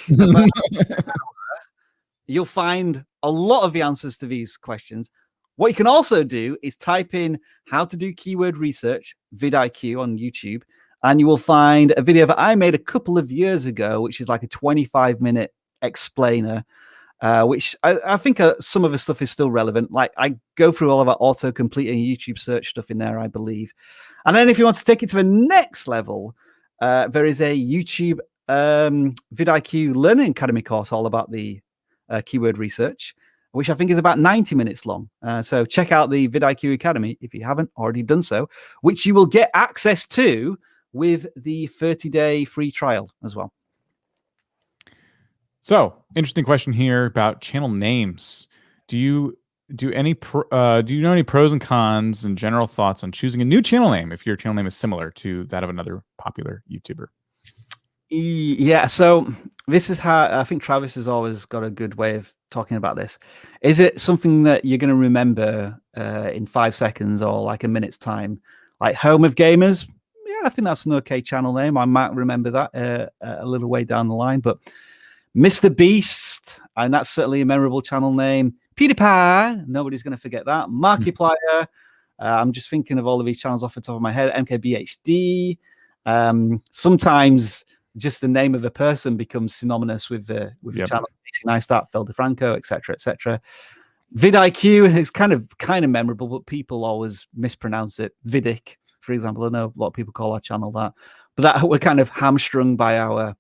you'll find a lot of the answers to these questions. What you can also do is type in how to do keyword research, VidIQ on YouTube, and you will find a video that I made a couple of years ago, which is like a 25-minute explainer, which I think some of the stuff is still relevant. Like I go through all of our autocomplete and YouTube search stuff in there, I believe. And then if you want to take it to the next level, there is a YouTube VidIQ Learning Academy course all about the keyword research, which I think is about 90 minutes long. So check out the VidIQ Academy if you haven't already done so, which you will get access to with the 30-day free trial as well. So, interesting question here about channel names. Do you know any pros and cons and general thoughts on choosing a new channel name if your channel name is similar to that of another popular YouTuber? Yeah, so this is how I think Travis has always got a good way of talking about this. Is it something that you're going to remember in 5 seconds or like a minute's time? Like Home of Gamers? Yeah, I think that's an okay channel name. I might remember that a little way down the line. But Mr. Beast, and that's certainly a memorable channel name. PewDiePie, nobody's going to forget that. Markiplier, I'm just thinking of all of these channels off the top of my head. MKBHD. Sometimes just the name of a person becomes synonymous with the channel. Casey Neistat, Phil DeFranco, etc., etc. VidIQ is kind of memorable, but people always mispronounce it. Vidic, for example. I know a lot of people call our channel that, but that we're kind of hamstrung by our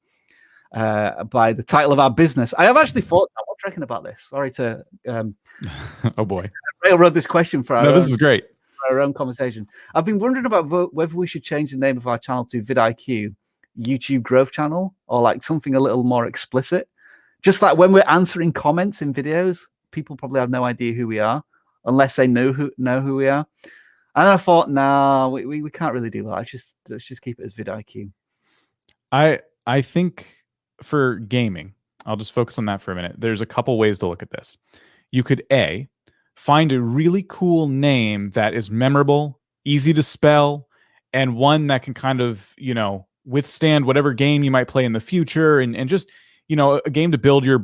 by the title of our business. I have actually thought, what do you reckon about this? Sorry to oh boy, railroad this question for our this is great. For our own conversation. I've been wondering about whether we should change the name of our channel to VidIQ YouTube Growth Channel, or like something a little more explicit. Just like when we're answering comments in videos, people probably have no idea who we are unless they know who we are. And I thought, no, we can't really do that. Let's just keep it as VidIQ. I think for gaming, I'll just focus on that for a minute. There's a couple ways to look at this. You could find a really cool name that is memorable, easy to spell, and one that can kind of, withstand whatever game you might play in the future, and just, a game to build your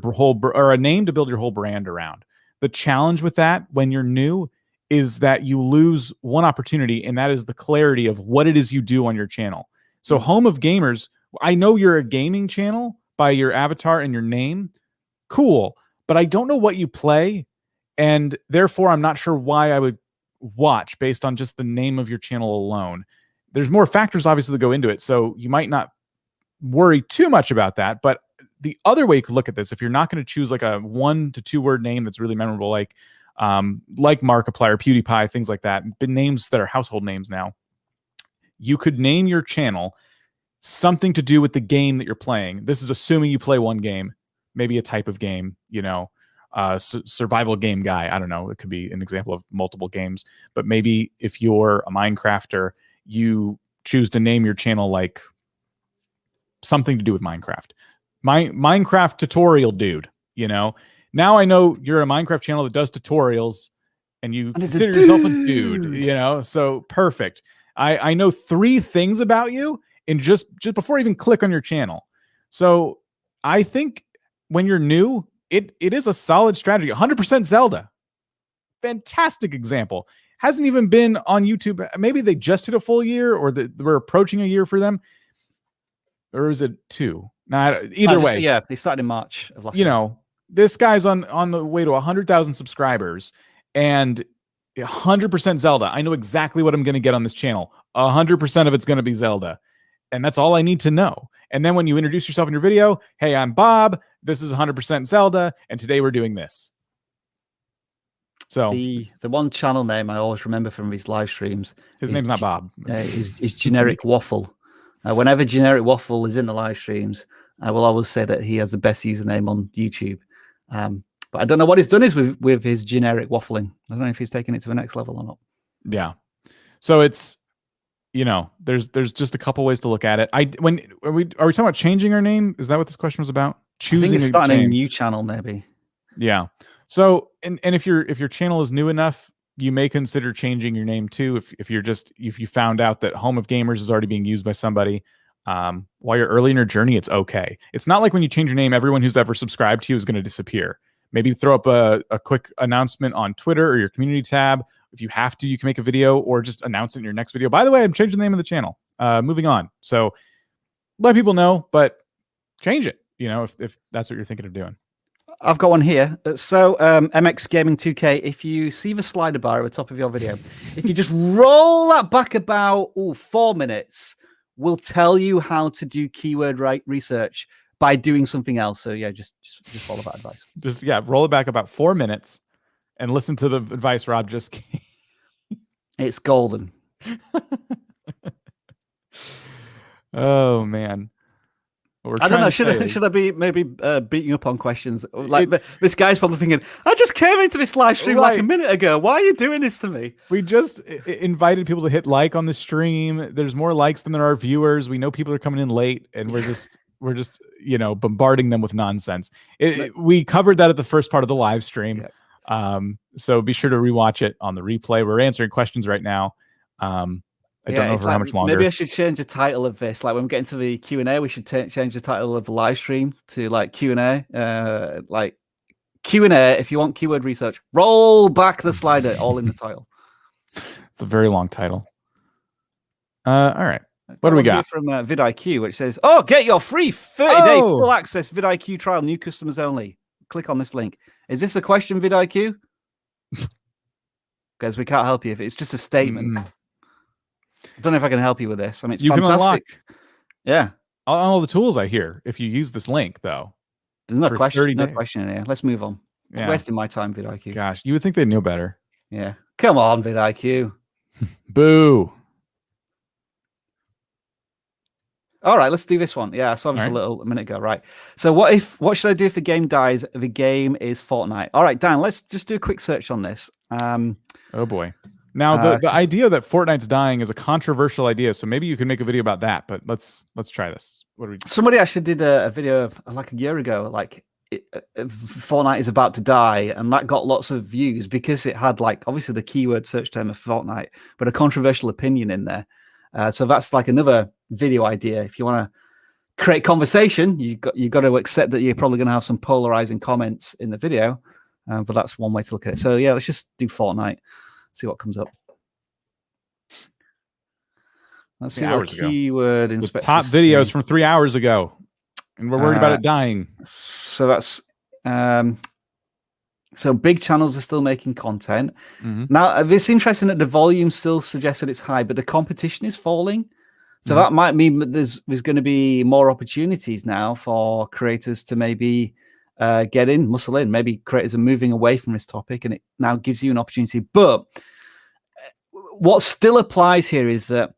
a name to build your whole brand around. The challenge with that when you're new is that you lose one opportunity, and that is the clarity of what it is you do on your channel. So Home of Gamers, I know you're a gaming channel by your avatar and your name. Cool. But I don't know what you play, and therefore I'm not sure why I would watch based on just the name of your channel alone. There's more factors obviously that go into it, so you might not worry too much about that. But the other way you could look at this, if you're not going to choose like a 1 to 2 word name that's really memorable, like Markiplier, PewDiePie, things like that, names that are household names now, you could name your channel something to do with the game that you're playing. This is assuming you play one game, maybe a type of game, survival game guy. I don't know. It could be an example of multiple games, but maybe if you're a Minecrafter, you choose to name your channel like something to do with Minecraft. Minecraft tutorial dude, Now I know you're a Minecraft channel that does tutorials and you consider yourself a dude, so perfect. I know 3 things about you and just before I even click on your channel. So I think when you're new, it is a solid strategy. 100% Zelda. Fantastic example. Hasn't even been on YouTube. Maybe they just hit a full year, or we're approaching a year for them. Or is it 2? Either way. Yeah, they started in March of last year. This guy's on the way to 100,000 subscribers and 100% Zelda. I know exactly what I'm going to get on this channel. 100% of it's going to be Zelda. And that's all I need to know. And then when you introduce yourself in your video, hey, I'm Bob. This is 100% Zelda. And today we're doing this. So the one channel name I always remember from these live streams. His name's not Bob. Is Generic Waffle. Whenever Generic Waffle is in the live streams, I will always say that he has the best username on YouTube. But I don't know what he's done is with his generic waffling. I don't know if he's taken it to the next level or not. Yeah. So it's, there's just a couple ways to look at it. Are we talking about changing our name? Is that what this question was about? Choosing, I think it's starting a new channel, maybe. Yeah. So, and if your channel is new enough, you may consider changing your name too. If you found out that Home of Gamers is already being used by somebody, while you're early in your journey, it's okay. It's not like when you change your name, everyone who's ever subscribed to you is going to disappear. Maybe throw up a quick announcement on Twitter or your community tab. If you have to, you can make a video or just announce it in your next video. By the way, I'm changing the name of the channel. Moving on. So let people know, but change it, if that's what you're thinking of doing. I've got one here. So MX Gaming 2K, if you see the slider bar at the top of your video, if you just roll that back about 4 minutes, we'll tell you how to do keyword research by doing something else. So yeah, just follow that advice. Roll it back about 4 minutes and listen to the advice Rob just gave. It's golden. Oh man. I don't know. Should I be maybe beating up on questions? Like this guy's probably thinking, I just came into this live stream like a minute ago. Why are you doing this to me? We just invited people to hit like on the stream. There's more likes than there are viewers. We know people are coming in late, and we're just bombarding them with nonsense. We covered that at the first part of the live stream. Yeah. So be sure to rewatch it on the replay. We're answering questions right now. I don't know for how much longer. Maybe I should change the title of this. Like when we get into the Q&A, we should change the title of the live stream to like Q&A. Like Q&A, if you want keyword research, roll back the slider, all in the title. It's a very long title. All right. What do we got? From VidIQ, which says, get your free 30-day full access VidIQ trial, new customers only. Click on this link. Is this a question, VidIQ? Because we can't help you if it's just a statement. I don't know if I can help you with this. I mean, it's fantastic. Can unlock, yeah, all the tools I hear if you use this link, though. There's no question. No question in here. Let's move on. Yeah. Wasting my time, VidIQ. Gosh, you would think they knew better. Yeah, come on, VidIQ. Boo. All right, let's do this one. Yeah, I saw this a minute ago. Right. So what should I do if the game dies? The game is Fortnite. All right, Dan, let's just do a quick search on this. Oh boy. Now the idea that Fortnite's dying is a controversial idea, so maybe you can make a video about that. But let's try this. What do we do? Somebody actually did a video like a year ago, like Fortnite is about to die, and that got lots of views because it had like obviously the keyword search term of Fortnite, but a controversial opinion in there. So that's like another video idea. If you want to create conversation, you got to accept that you're probably going to have some polarizing comments in the video. But that's one way to look at it. So yeah, let's just do Fortnite. See what comes up. Let's see what keyword inspector. Top videos from 3 hours ago, and we're worried about it dying. So that's so big channels are still making content. Now it's interesting that the volume still suggests that it's high, but the competition is falling. So that might mean that there's going to be more opportunities now for creators to maybe muscle in. Maybe creators are moving away from this topic, and it now gives you an opportunity. But what still applies here is that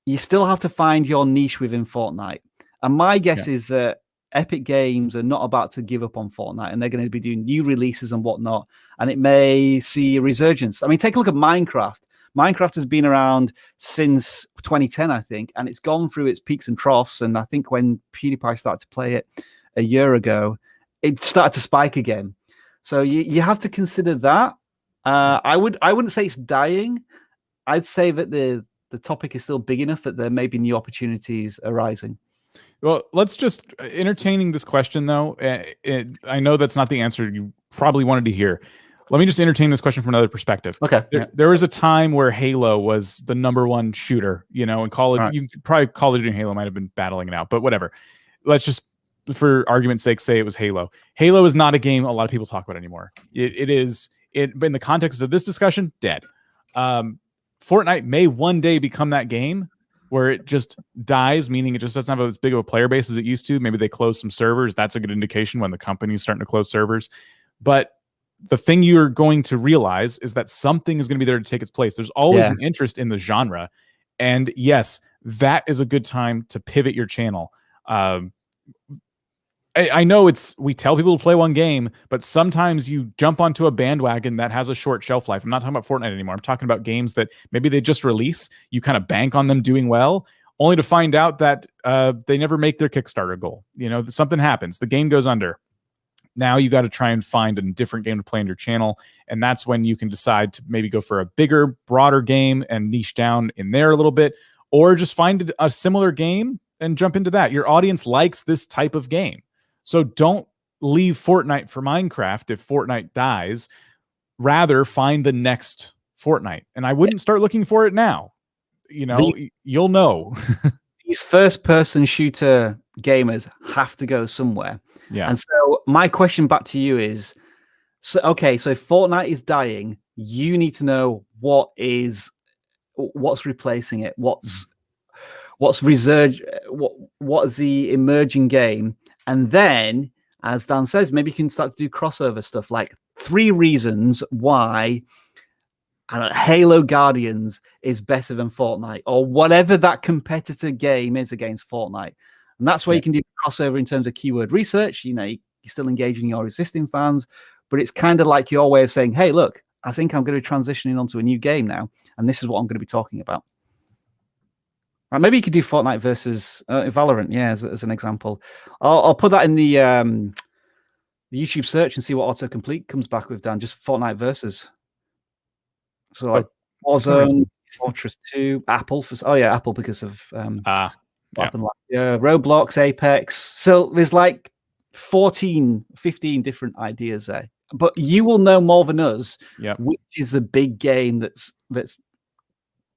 you still have to find your niche within Fortnite. And my guess is that Epic Games are not about to give up on Fortnite, and they're going to be doing new releases and whatnot. And it may see a resurgence. I mean, take a look at Minecraft. Minecraft has been around since 2010, I think, and it's gone through its peaks and troughs. And I think when PewDiePie started to play it a year ago, it started to spike again. So you have to consider that. I wouldn't say it's dying. I'd say that the topic is still big enough that there may be new opportunities arising. Well, let's just entertaining this question though. I know that's not the answer you probably wanted to hear. Let me just entertain this question from another perspective. Okay. There was a time where Halo was the #1 shooter, in college. Right. You probably Call of Duty and Halo might have been battling it out, but whatever. Let's just, for argument's sake, say it was Halo. Halo is not a game a lot of people talk about anymore. It is in the context of this discussion, dead. Fortnite may one day become that game where it just dies, meaning it just doesn't have as big of a player base as it used to. Maybe they close some servers. That's a good indication when the company's starting to close servers. But the thing you're going to realize is that something is going to be there to take its place. There's always an interest in the genre. And yes, that is a good time to pivot your channel. I know we tell people to play one game, but sometimes you jump onto a bandwagon that has a short shelf life. I'm not talking about Fortnite anymore. I'm talking about games that maybe they just release. You kind of bank on them doing well, only to find out that they never make their Kickstarter goal. Something happens. The game goes under. Now you got to try and find a different game to play on your channel. And that's when you can decide to maybe go for a bigger, broader game and niche down in there a little bit, or just find a similar game and jump into that. Your audience likes this type of game. So don't leave Fortnite for Minecraft if Fortnite dies. Rather, find the next Fortnite. And I wouldn't start looking for it now. You'll know. These first-person shooter gamers have to go somewhere. Yeah. And so my question back to you is, so if Fortnite is dying, you need to know what's replacing it, what's resurged, what is the emerging game. And then, as Dan says, maybe you can start to do crossover stuff, like 3 reasons why Halo Guardians is better than Fortnite, or whatever that competitor game is against Fortnite. And that's where you can do crossover in terms of keyword research. You're still engaging your existing fans, but it's kind of like your way of saying, hey, look, I think I'm going to be transitioning onto a new game now, and this is what I'm going to be talking about. Maybe you could do Fortnite versus Valorant, as an example. I'll put that in the YouTube search and see what autocomplete comes back with, Dan. Just Fortnite versus. So like Warzone, Fortress 2, Apple. Apple because of Roblox, Apex. So there's like 14, 15 different ideas there. But you will know more than us which is the big game that's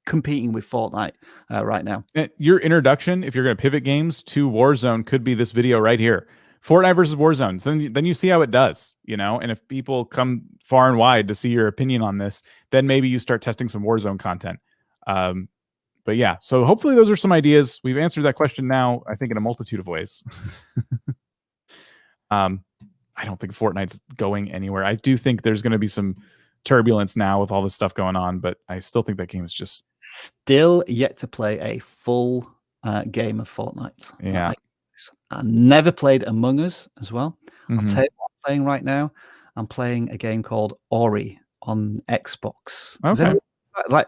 competing with Fortnite right now. Your introduction, if you're going to pivot games to Warzone, could be this video right here. Fortnite versus Warzone. Then you see how it does, and if people come far and wide to see your opinion on this, then maybe you start testing some Warzone content. But yeah, so hopefully those are some ideas. We've answered that question now, I think, in a multitude of ways. I don't think Fortnite's going anywhere. I do think there's going to be some turbulence now with all this stuff going on, but I still think that game is just still yet to play a full game of Fortnite. Yeah. I never played Among Us as well. Mm-hmm. I'll tell you what I'm playing right now. I'm playing a game called Ori on Xbox. Okay. I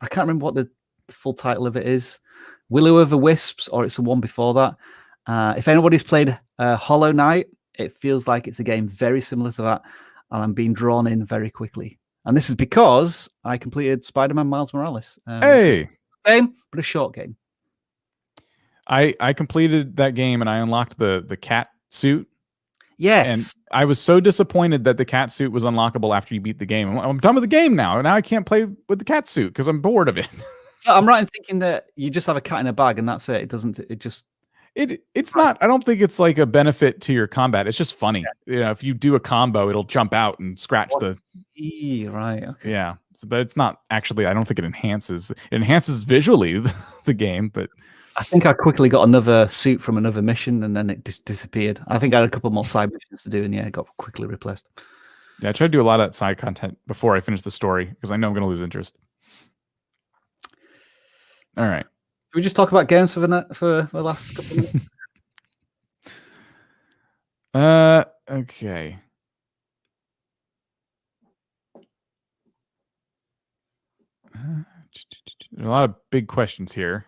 can't remember what the full title of it is. Will-O-Wisps, or it's the one before that. If anybody's played Hollow Knight, it feels like it's a game very similar to that, and I'm being drawn in very quickly. And this is because I completed Spider-Man Miles Morales. Hey! Game, but a short game. I completed that game and I unlocked the cat suit. Yes. And I was so disappointed that the cat suit was unlockable after you beat the game. I'm done with the game now. Now I can't play with the cat suit because I'm bored of it. So I'm right in thinking that you just have a cat in a bag and that's it. It's not, I don't think it's like a benefit to your combat. It's just funny. Yeah. If you do a combo, it'll jump out and scratch right. Okay. Yeah. But it's not actually, I don't think it enhances visually the game, but I think I quickly got another suit from another mission and then it disappeared. I think I had a couple more side missions to do and it got quickly replaced. Yeah, I tried to do a lot of that side content before I finish the story because I know I'm going to lose interest. All right. Should we just talk about games for the last couple of minutes? Okay. There's a lot of big questions here.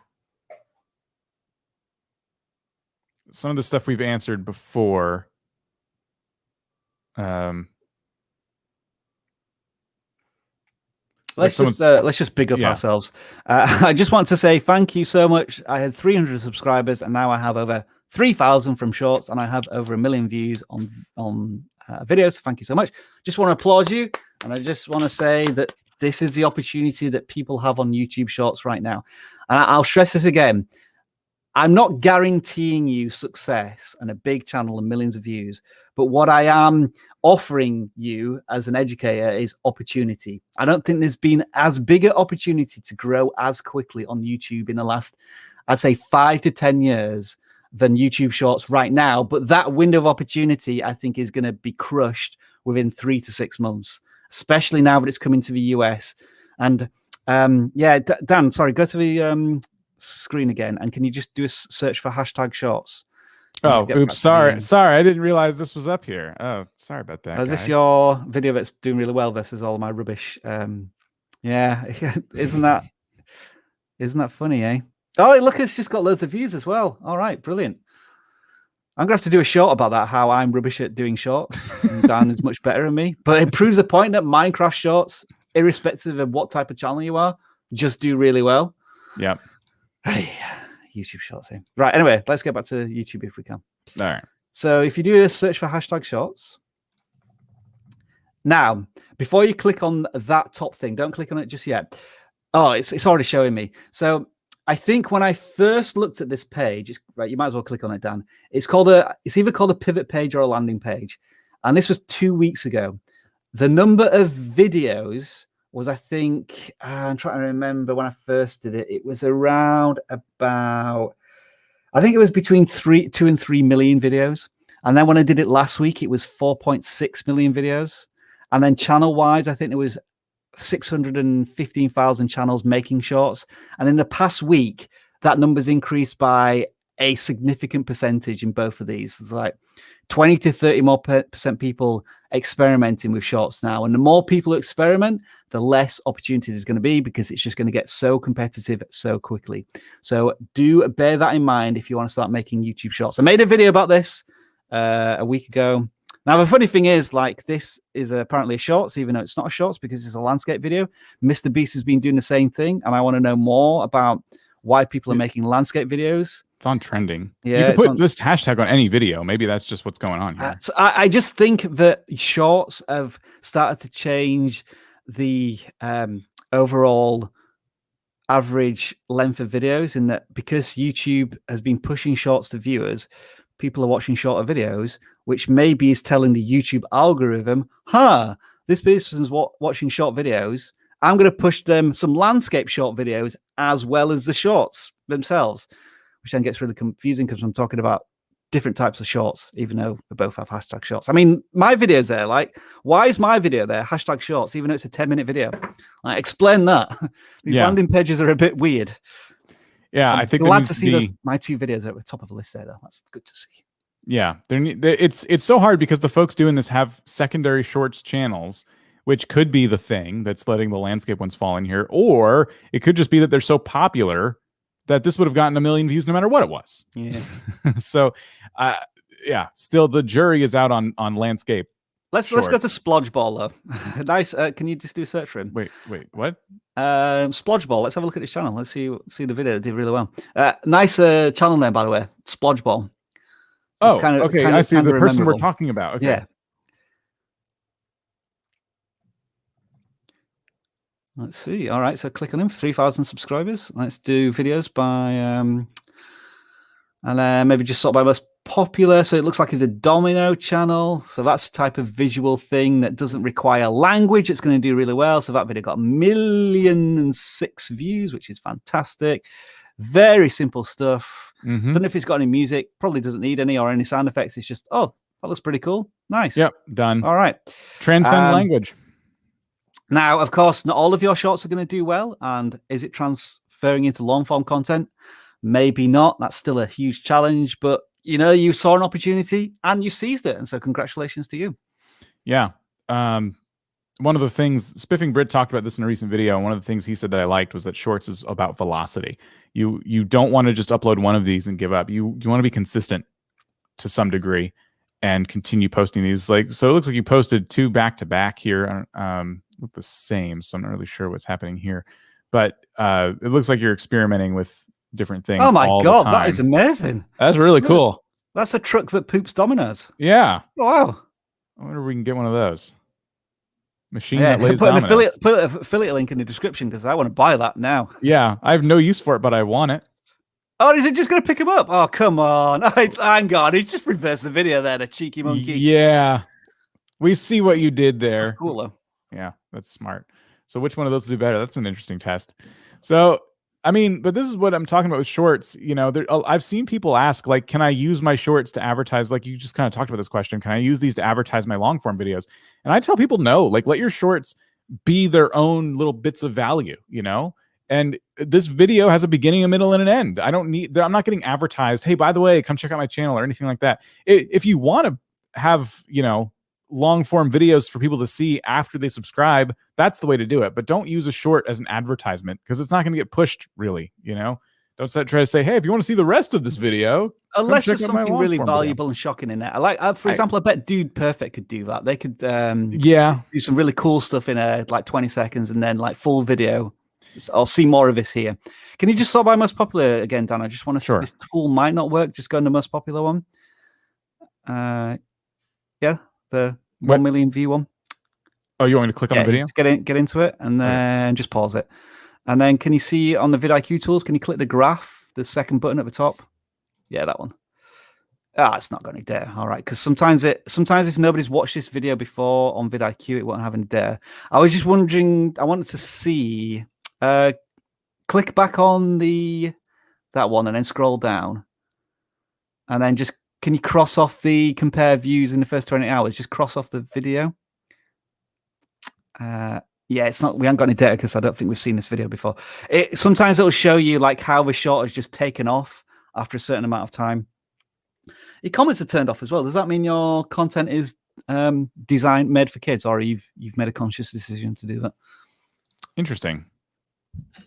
Some of the stuff we've answered before. Let's just big up ourselves. I just want to say thank you so much. I had 300 subscribers and now I have over 3,000 from shorts and I have over 1 million views on videos. So thank you so much. Just want to applaud you. And I just want to say that this is the opportunity that people have on YouTube Shorts right now. And I'll stress this again. I'm not guaranteeing you success and a big channel and millions of views, but what I am offering you as an educator is opportunity. I don't think there's been as big an opportunity to grow as quickly on YouTube in the last, I'd say 5 to 10 years than YouTube Shorts right now. But that window of opportunity, I think, is going to be crushed within 3 to 6 months, especially now that it's coming to the US. And Dan, sorry, go to the screen again, and can you just do a search for hashtag shorts? Oh, oops, sorry. I didn't realize this was up here. Oh, sorry about that. Is this your video that's doing really well versus all my rubbish? Yeah, isn't that funny, eh? Oh, look, it's just got loads of views as well. All right, brilliant. I'm gonna have to do a short about that, how I'm rubbish at doing shorts and Dan is much better than me. But it proves the point that Minecraft shorts, irrespective of what type of channel you are, just do really well. Yep. Hey, YouTube shorts here. Right, anyway, let's get back to YouTube if we can. All right. So if you do a search for hashtag shorts. Now, before you click on that top thing, don't click on it just yet. Oh, it's already showing me. So I think when I first looked at this page, right, you might as well click on it, Dan. It's either called a pivot page or a landing page. And this was 2 weeks ago. The number of videos was, I think, I'm trying to remember when I first did it. It was around about, I think it was between 2 and 3 million videos. And then when I did it last week, it was 4.6 million videos. And then channel-wise, I think there was 615,000 channels making shorts. And in the past week, that number's increased by a significant percentage in both of these. It's like 20 to 30 more percent people experimenting with shorts now. And the more people experiment, the less opportunity there's going to be, because it's just going to get so competitive so quickly. So do bear that in mind if you want to start making YouTube shorts. I made a video about this a week ago. Now, the funny thing is, like, this is apparently a shorts, even though it's not a shorts because it's a landscape video. Mr. Beast has been doing the same thing, and I want to know more about why people are making landscape videos. It's on trending. Yeah, you can put this hashtag on any video. Maybe that's just what's going on here. So I just think that shorts have started to change the overall average length of videos, in that because YouTube has been pushing shorts to viewers, people are watching shorter videos, which maybe is telling the YouTube algorithm, this person's watching short videos. I'm going to push them some landscape short videos as well as the shorts themselves, which then gets really confusing because I'm talking about different types of shorts, even though they both have hashtag shorts. I mean, my video's there. Like, why is my video there, hashtag shorts, even though it's a 10-minute video? Like, explain that. These landing pages are a bit weird. Yeah, I think glad to see my 2 videos at the top of the list there, though. That's good to see. Yeah, it's so hard because the folks doing this have secondary shorts channels, which could be the thing that's letting the landscape ones fall in here, or it could just be that they're so popular that this would have gotten 1 million views no matter what it was. Yeah. So, yeah, still the jury is out on landscape. Let's go to Splodgeball though. Nice. Can you just do a search for him? Wait, what? Splodgeball. Let's have a look at his channel. Let's see the video. It did really well. Nice channel name, by the way. Splodgeball. Oh, okay. I see the person we're talking about. Okay. Yeah. Let's see. All right. So click on him for 3,000 subscribers. Let's do videos by, and maybe just sort by most popular. So it looks like it's a domino channel. So that's the type of visual thing that doesn't require language. It's going to do really well. So that video got 1,000,006 views, which is fantastic. Very simple stuff. Don't know if it's got any music. Probably doesn't need any or any sound effects. It's just, oh, that looks pretty cool. Nice. Yep. Done. All right. Transcends language. Now, of course, not all of your shorts are going to do well. And is it transferring into long form content? Maybe not. That's still a huge challenge. But, you know, you saw an opportunity and you seized it. And so congratulations to you. Yeah. One of the things, Spiffing Brit talked about this in a recent video, and one of the things he said that I liked was that shorts is about velocity. You don't want to just upload one of these and give up. You want to be consistent to some degree and continue posting these. Like, so it looks like you posted 2 back-to-back here. Look the same, so I'm not really sure what's happening here. But it looks like you're experimenting with different things. Oh my God, that is amazing. That's really cool. That's a truck that poops dominoes. Yeah. Oh, wow. I wonder if we can get one of those. Machine that lays put dominoes. Put an affiliate link in the description because I want to buy that now. Yeah, I have no use for it, but I want it. Oh, is it just going to pick him up? Oh, come on. Hang on. He's just reversed the video there, the cheeky monkey. Yeah. We see what you did there. That's cool, though. Yeah, that's smart. So which one of those do better? That's an interesting test. So, I mean, but this is what I'm talking about with shorts. You know, I've seen people ask, like, can I use my shorts to advertise? Like, you just kind of talked about this question. Can I use these to advertise my long form videos? And I tell people no. Like, let your shorts be their own little bits of value, you know? And this video has a beginning, a middle, and an end. I'm not getting advertised, hey, by the way, come check out my channel or anything like that. If you want to have, long form videos for people to see after they subscribe, that's the way to do it. But don't use a short as an advertisement, because it's not going to get pushed, really. Don't try to say, hey, if you want to see the rest of this video, unless there's something really valuable and shocking in there. For example, I bet Dude Perfect could do that. They could do some really cool stuff in like 20 seconds and then like full video. I'll see more of this here. Can you just sort by most popular again, Dan? I just want to see this tool might not work. Just go on the most popular one. Yeah, the 1 million view one. Oh, you want me to click on the video? Get into it and then just pause it. And then can you see on the VidIQ tools, can you click the graph, the second button at the top? Yeah, that one. It's not got any data. All right, because sometimes if nobody's watched this video before on VidIQ, it won't have any data. I was just wondering, I wanted to see, click back on that one and then scroll down. And then just, can you cross off the compare views in the first 20 hours? Just cross off the video. Yeah, it's not. We haven't got any data because I don't think we've seen this video before. Sometimes it'll show you like how the short has just taken off after a certain amount of time. Your comments are turned off as well. Does that mean your content is made for kids, or you've made a conscious decision to do that? Interesting.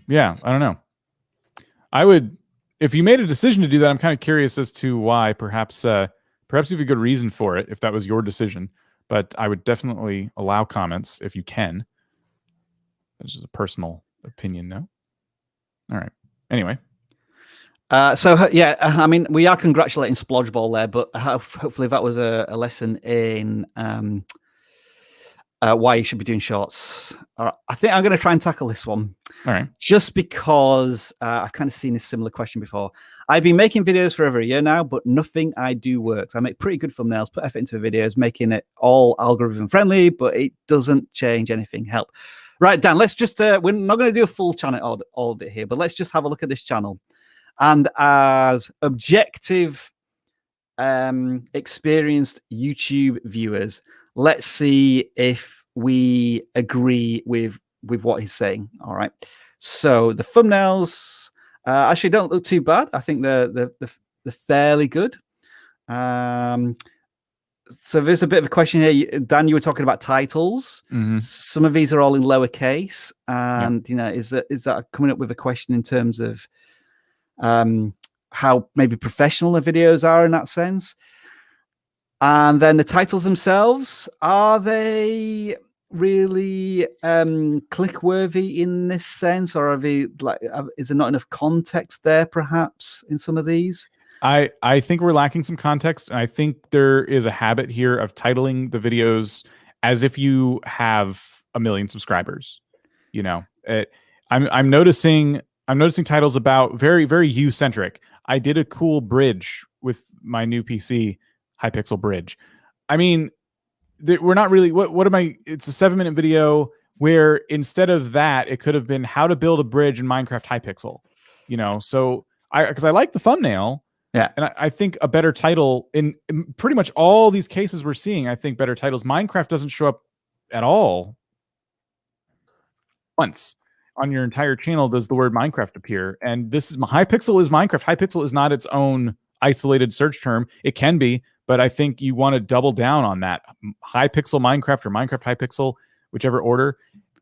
Yeah, I don't know. I would, if you made a decision to do that, I'm kind of curious as to why. Perhaps you have a good reason for it if that was your decision. But I would definitely allow comments if you can. That's just a personal opinion, though. All right. Anyway. I mean, we are congratulating Splodgeball there, but hopefully that was a lesson in why you should be doing shorts. All right. I think I'm going to try and tackle this one. All right. Just because I've kind of seen this similar question before. I've been making videos for over a year now, but nothing I do works. I make pretty good thumbnails, put effort into videos, making it all algorithm friendly, but it doesn't change anything. Help. Right, Dan, let's just, we're not going to do a full channel audit here, but let's just have a look at this channel. And as objective, experienced YouTube viewers, let's see if we agree with what he's saying. All right. So the thumbnails actually don't look too bad. I think they're fairly good. So there's a bit of a question here. Dan, you were talking about titles. Mm-hmm. Some of these are all in lowercase. And, is that coming up with a question in terms of how maybe professional the videos are in that sense? And then the titles themselves, are they really click-worthy in this sense? Or are they is there not enough context there perhaps in some of these? I think we're lacking some context. And I think there is a habit here of titling the videos as if you have 1 million subscribers. I'm noticing titles about very, very you-centric. I did a cool bridge with my new PC, Hypixel bridge. I mean, we're not really, it's a 7-minute video where instead of that, it could have been how to build a bridge in Minecraft Hypixel, so because I like the thumbnail. Yeah. And I think a better title in pretty much all these cases we're seeing, I think better titles. Minecraft doesn't show up at all once on your entire channel does the word Minecraft appear. And this is Hypixel is Minecraft. Hypixel is not its own isolated search term. It can be, but I think you want to double down on that. Hypixel Minecraft or Minecraft Hypixel, whichever order.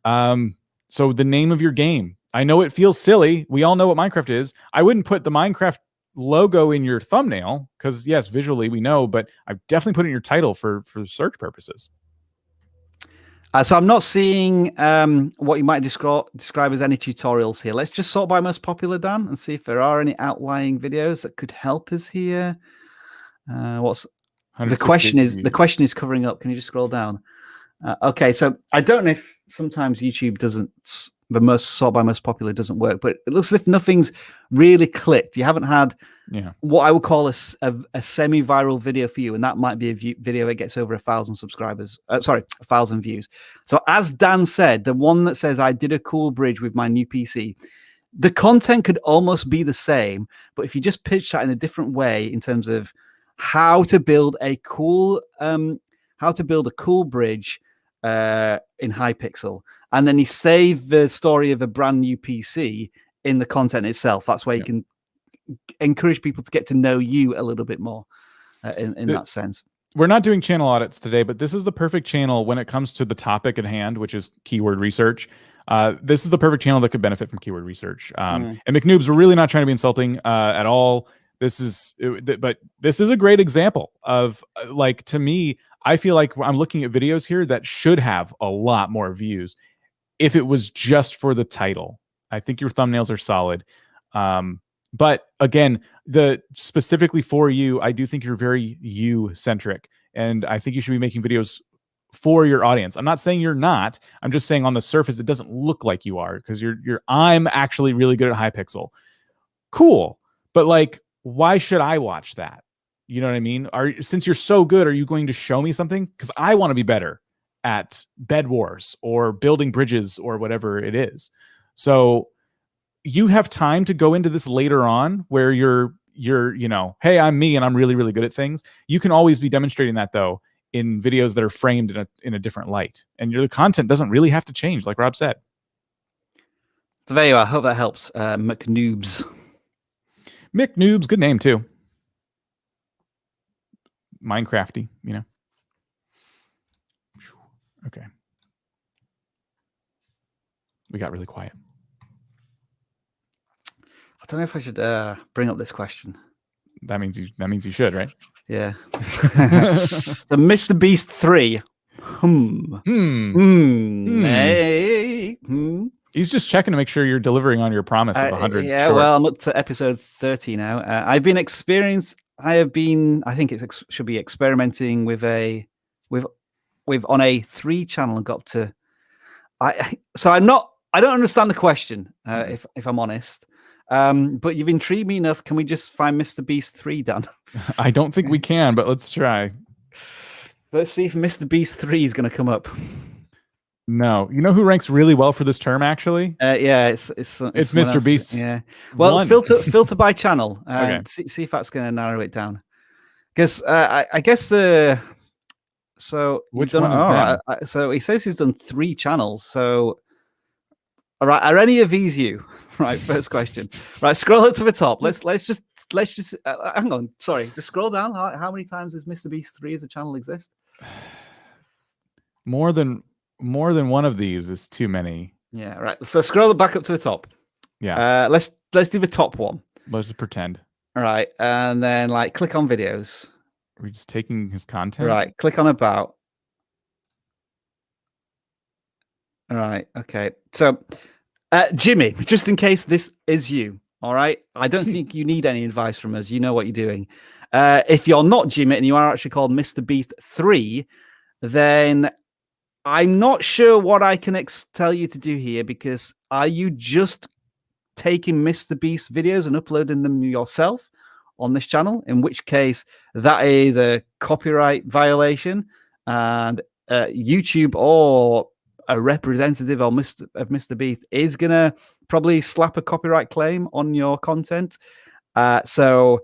So the name of your game. I know it feels silly. We all know what Minecraft is. I wouldn't put the Minecraft logo in your thumbnail because yes, visually we know, but I've definitely put it in your title for search purposes. So I'm not seeing what you might describe as any tutorials here. Let's just sort by most popular, Dan, and see if there are any outlying videos that could help us here. What's the question is? The question is covering up. Can you just scroll down? Okay, so I don't know if sometimes YouTube doesn't. The sort by most popular doesn't work, but it looks as if nothing's really clicked. You haven't had what I would call a semi-viral video for you, and that might be a video that gets over 1,000 subscribers. 1,000 views. So as Dan said, the one that says I did a cool bridge with my new PC, the content could almost be the same, but if you just pitch that in a different way in terms of how to build a cool bridge in Hypixel, and then you save the story of a brand new PC in the content itself. That's where you can encourage people to get to know you a little bit more in that sense. We're not doing channel audits today, but this is the perfect channel when it comes to the topic at hand, which is keyword research. This is the perfect channel that could benefit from keyword research. And McNoobs, we're really not trying to be insulting at all. But this is a great example of, like, to me, I feel like I'm looking at videos here that should have a lot more views if it was just for the title. I think your thumbnails are solid. But again, specifically for you, I do think you're very you-centric, and I think you should be making videos for your audience. I'm not saying you're not. I'm just saying on the surface, it doesn't look like you are, because I'm actually really good at Hypixel. Cool. But like, why should I watch that? You know what I mean? Since you're so good, are you going to show me something? Because I want to be better at Bed Wars or building bridges or whatever it is. So you have time to go into this later on where you're, hey, I'm me and I'm really, really good at things. You can always be demonstrating that, though, in videos that are framed in a different light. And the content doesn't really have to change, like Rob said. So there you are. I hope that helps. McNoobs. McNoobs, good name too. Minecrafty, Okay. We got really quiet. I don't know if I should bring up this question. That means you should, right? Yeah. The Mr. Beast 3. Hey. He's just checking to make sure you're delivering on your promise of 100 yeah, shorts. well, I'm up to episode 30 now. I think it should be experimenting with on a 3 channel and got up to I don't understand the question, if I'm honest. But you've intrigued me enough. Can we just find Mr. Beast 3 done? I don't think we can, but let's try. Let's see if Mr. Beast 3 is going to come up. No, you know who ranks really well for this term, actually? Yeah, it's Mr. Beast. Yeah. Well, filter by channel. Okay. See if that's going to narrow it down. Because I guess so. Which one is that? So he says he's done 3 channels. So, all right, are any of these you? Right, first question. Right, scroll up to the top. Let's just hang on. Sorry, just scroll down. How many times does Mr. Beast 3 as a channel exist? More than one of these is too many. Yeah, right. So scroll back up to the top. Yeah. Let's do the top one. Let's just pretend. All right, and then click on videos. Are we just taking his content? Right, click on about. All right, okay. So, Jimmy, just in case this is you, all right? I don't think you need any advice from us. You know what you're doing. If you're not Jimmy and you are actually called Mr. Beast 3, then I'm not sure what I can tell you to do here, because are you just taking Mr. Beast videos and uploading them yourself on this channel? In which case, that is a copyright violation, and YouTube or a representative of Mr. Beast is going to probably slap a copyright claim on your content. So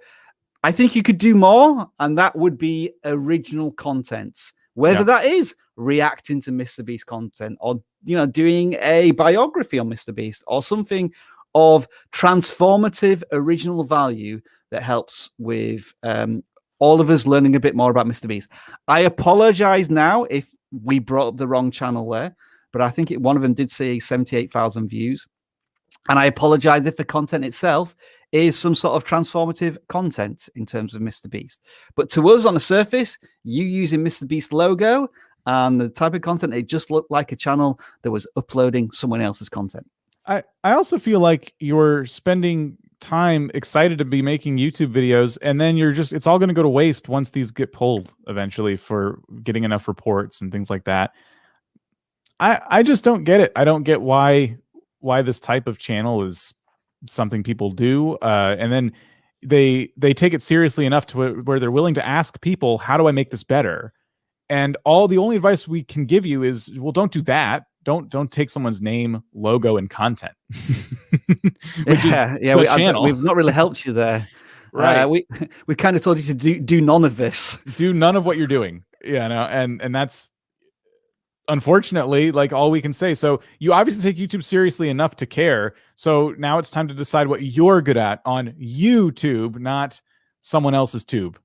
I think you could do more, and that would be original content. Whether that is reacting to Mr. Beast content, or doing a biography on Mr. Beast, or something of transformative original value that helps with all of us learning a bit more about Mr. Beast. I apologize now if we brought up the wrong channel there, but I think one of them did say 78,000 views. And I apologize if the content itself is some sort of transformative content in terms of Mr. Beast. But to us on the surface, you using Mr. Beast logo and the type of content, it just looked like a channel that was uploading someone else's content. I also feel like you're spending time excited to be making YouTube videos, and then it's all going to go to waste once these get pulled eventually for getting enough reports and things like that. I just don't get it. I don't get why this type of channel is something people do, and then they take it seriously enough to where they're willing to ask people, how do I make this better? And the only advice we can give you is, well, don't do that. Don't take someone's name, logo, and content. Which is the channel. We've not really helped you there. Right. We kind of told you to do none of this. Do none of what you're doing. Yeah, no, and that's unfortunately, like all we can say. So you obviously take YouTube seriously enough to care. So now it's time to decide what you're good at on YouTube, not someone else's tube.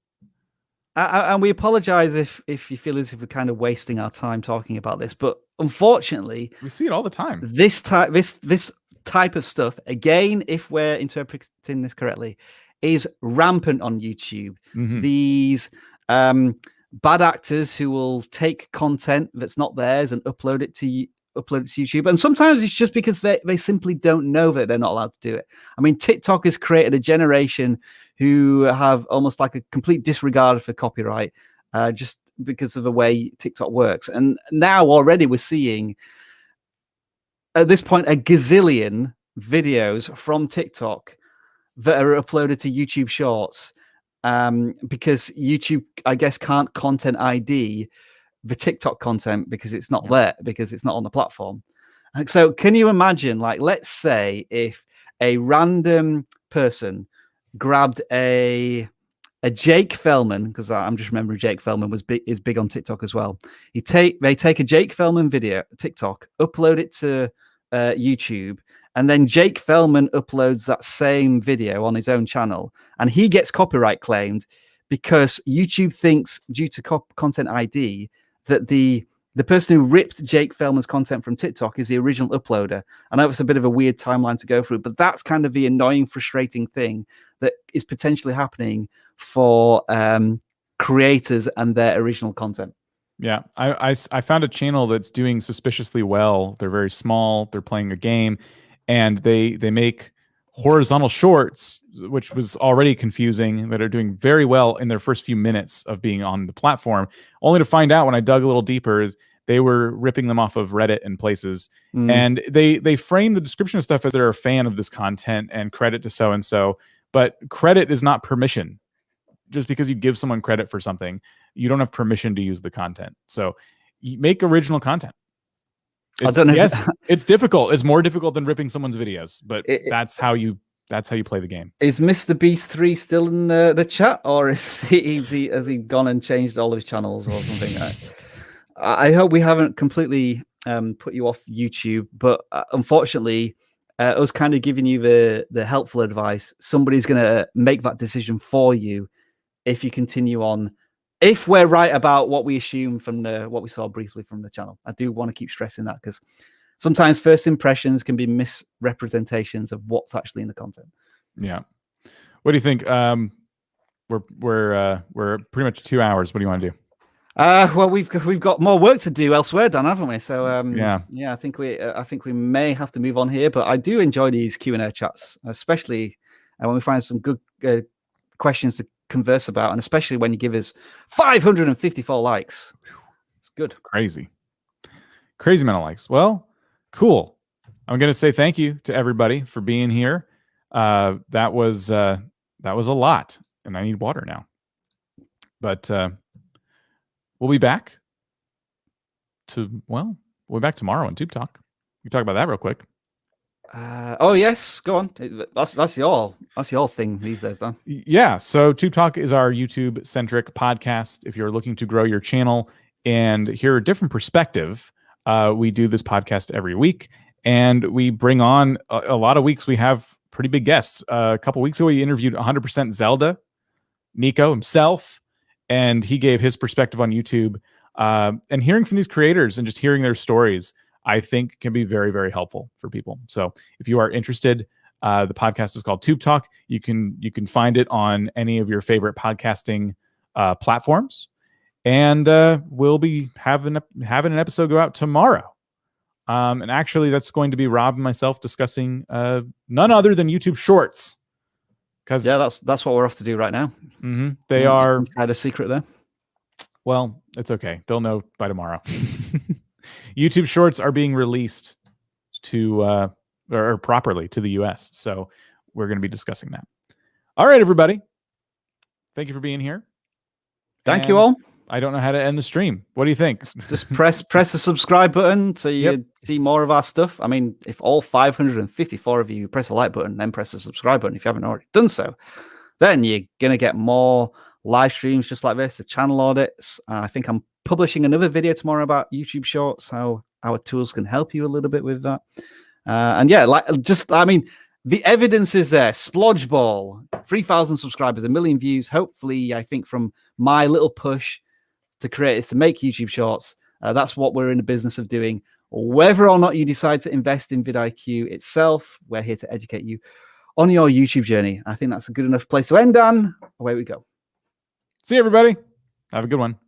And we apologize if you feel as if we're kind of wasting our time talking about this, but unfortunately, we see it all the time. This type of stuff, again, if we're interpreting this correctly, is rampant on YouTube. Mm-hmm. These bad actors who will take content that's not theirs and upload it to YouTube. And sometimes it's just because they simply don't know that they're not allowed to do it. I mean, TikTok has created a generation who have almost like a complete disregard for copyright, just because of the way TikTok works. And now already we're seeing, at this point, a gazillion videos from TikTok that are uploaded to YouTube Shorts, because YouTube, I guess, can't content ID the TikTok content because it's not there, because it's not on the platform. And so can you imagine, like, let's say if a random person grabbed a Jake Fellman, because I'm just remembering Jake Fellman is big on TikTok as well. They take a Jake Fellman video, TikTok, upload it to YouTube, and then Jake Fellman uploads that same video on his own channel, and he gets copyright claimed because YouTube thinks, due to content ID, that the person who ripped Jake Fellman's content from TikTok is the original uploader. I know it's a bit of a weird timeline to go through, but that's kind of the annoying, frustrating thing that is potentially happening for creators and their original content. Yeah, I found a channel that's doing suspiciously well. They're very small. They're playing a game, and they make horizontal shorts, which was already confusing, that are doing very well in their first few minutes of being on the platform, only to find out when I dug a little deeper is they were ripping them off of Reddit and places. And they frame the description of stuff as they're a fan of this content and credit to so-and-so, but credit is not permission. Just because you give someone credit for something, you don't have permission to use the content. So you make original content. I don't know. Yes, it's difficult. It's more difficult than ripping someone's videos, but that's how you play the game. Is Mr. Beast 3 still in the chat, or has he gone and changed all of his channels or something? I hope we haven't completely put you off YouTube, but unfortunately, us kind of giving you the helpful advice, somebody's going to make that decision for you if you continue on. If we're right about what we assume from what we saw briefly from the channel. I do want to keep stressing that, because sometimes first impressions can be misrepresentations of what's actually in the content. Yeah. What do you think? We're pretty much 2 hours. What do you want to do? Well, we've got more work to do elsewhere, Dan, haven't we? So yeah, I think we may have to move on here. But I do enjoy these Q&A chats, especially when we find some good questions to converse about, and especially when you give us 554 likes. It's good. Crazy amount of likes. Well, cool. I'm gonna say thank you to everybody for being here. That was a lot, and I need water now. But we'll be back we'll be back tomorrow on Tube Talk. We can talk about that real quick. Oh yes, go on. That's your thing these days, Dan. Yeah. So Tube Talk is our YouTube centric podcast. If you're looking to grow your channel and hear a different perspective, we do this podcast every week, and we bring on a lot of weeks. We have pretty big guests. A couple weeks ago, we interviewed 100% Zelda, Nico himself, and he gave his perspective on YouTube. And hearing from these creators and just hearing their stories, I think can be very, very helpful for people. So if you are interested, the podcast is called Tube Talk. You can find it on any of your favorite podcasting platforms. And we'll be having an episode go out tomorrow. And actually, that's going to be Rob and myself discussing none other than YouTube Shorts. Yeah, that's what we're off to do right now. Mm-hmm. They are inside a secret there. Well, it's okay. They'll know by tomorrow. YouTube Shorts are being released to or properly to the US. So we're going to be discussing that. All right, everybody. Thank you for being here. Thank you all. I don't know how to end the stream. What do you think? Just press the subscribe button so you see more of our stuff. I mean, if all 554 of you press the like button, then press the subscribe button if you haven't already done so, then you're going to get more live streams just like this, the channel audits. I think I'm publishing another video tomorrow about YouTube Shorts, how our tools can help you a little bit with that. And yeah, I mean, the evidence is there. Splodge Ball, 3,000 subscribers, 1 million views. Hopefully, I think from my little push to create is to make YouTube Shorts. That's what we're in the business of doing. Whether or not you decide to invest in VidIQ itself, we're here to educate you on your YouTube journey. I think that's a good enough place to end, Dan. Away we go. See you, everybody. Have a good one.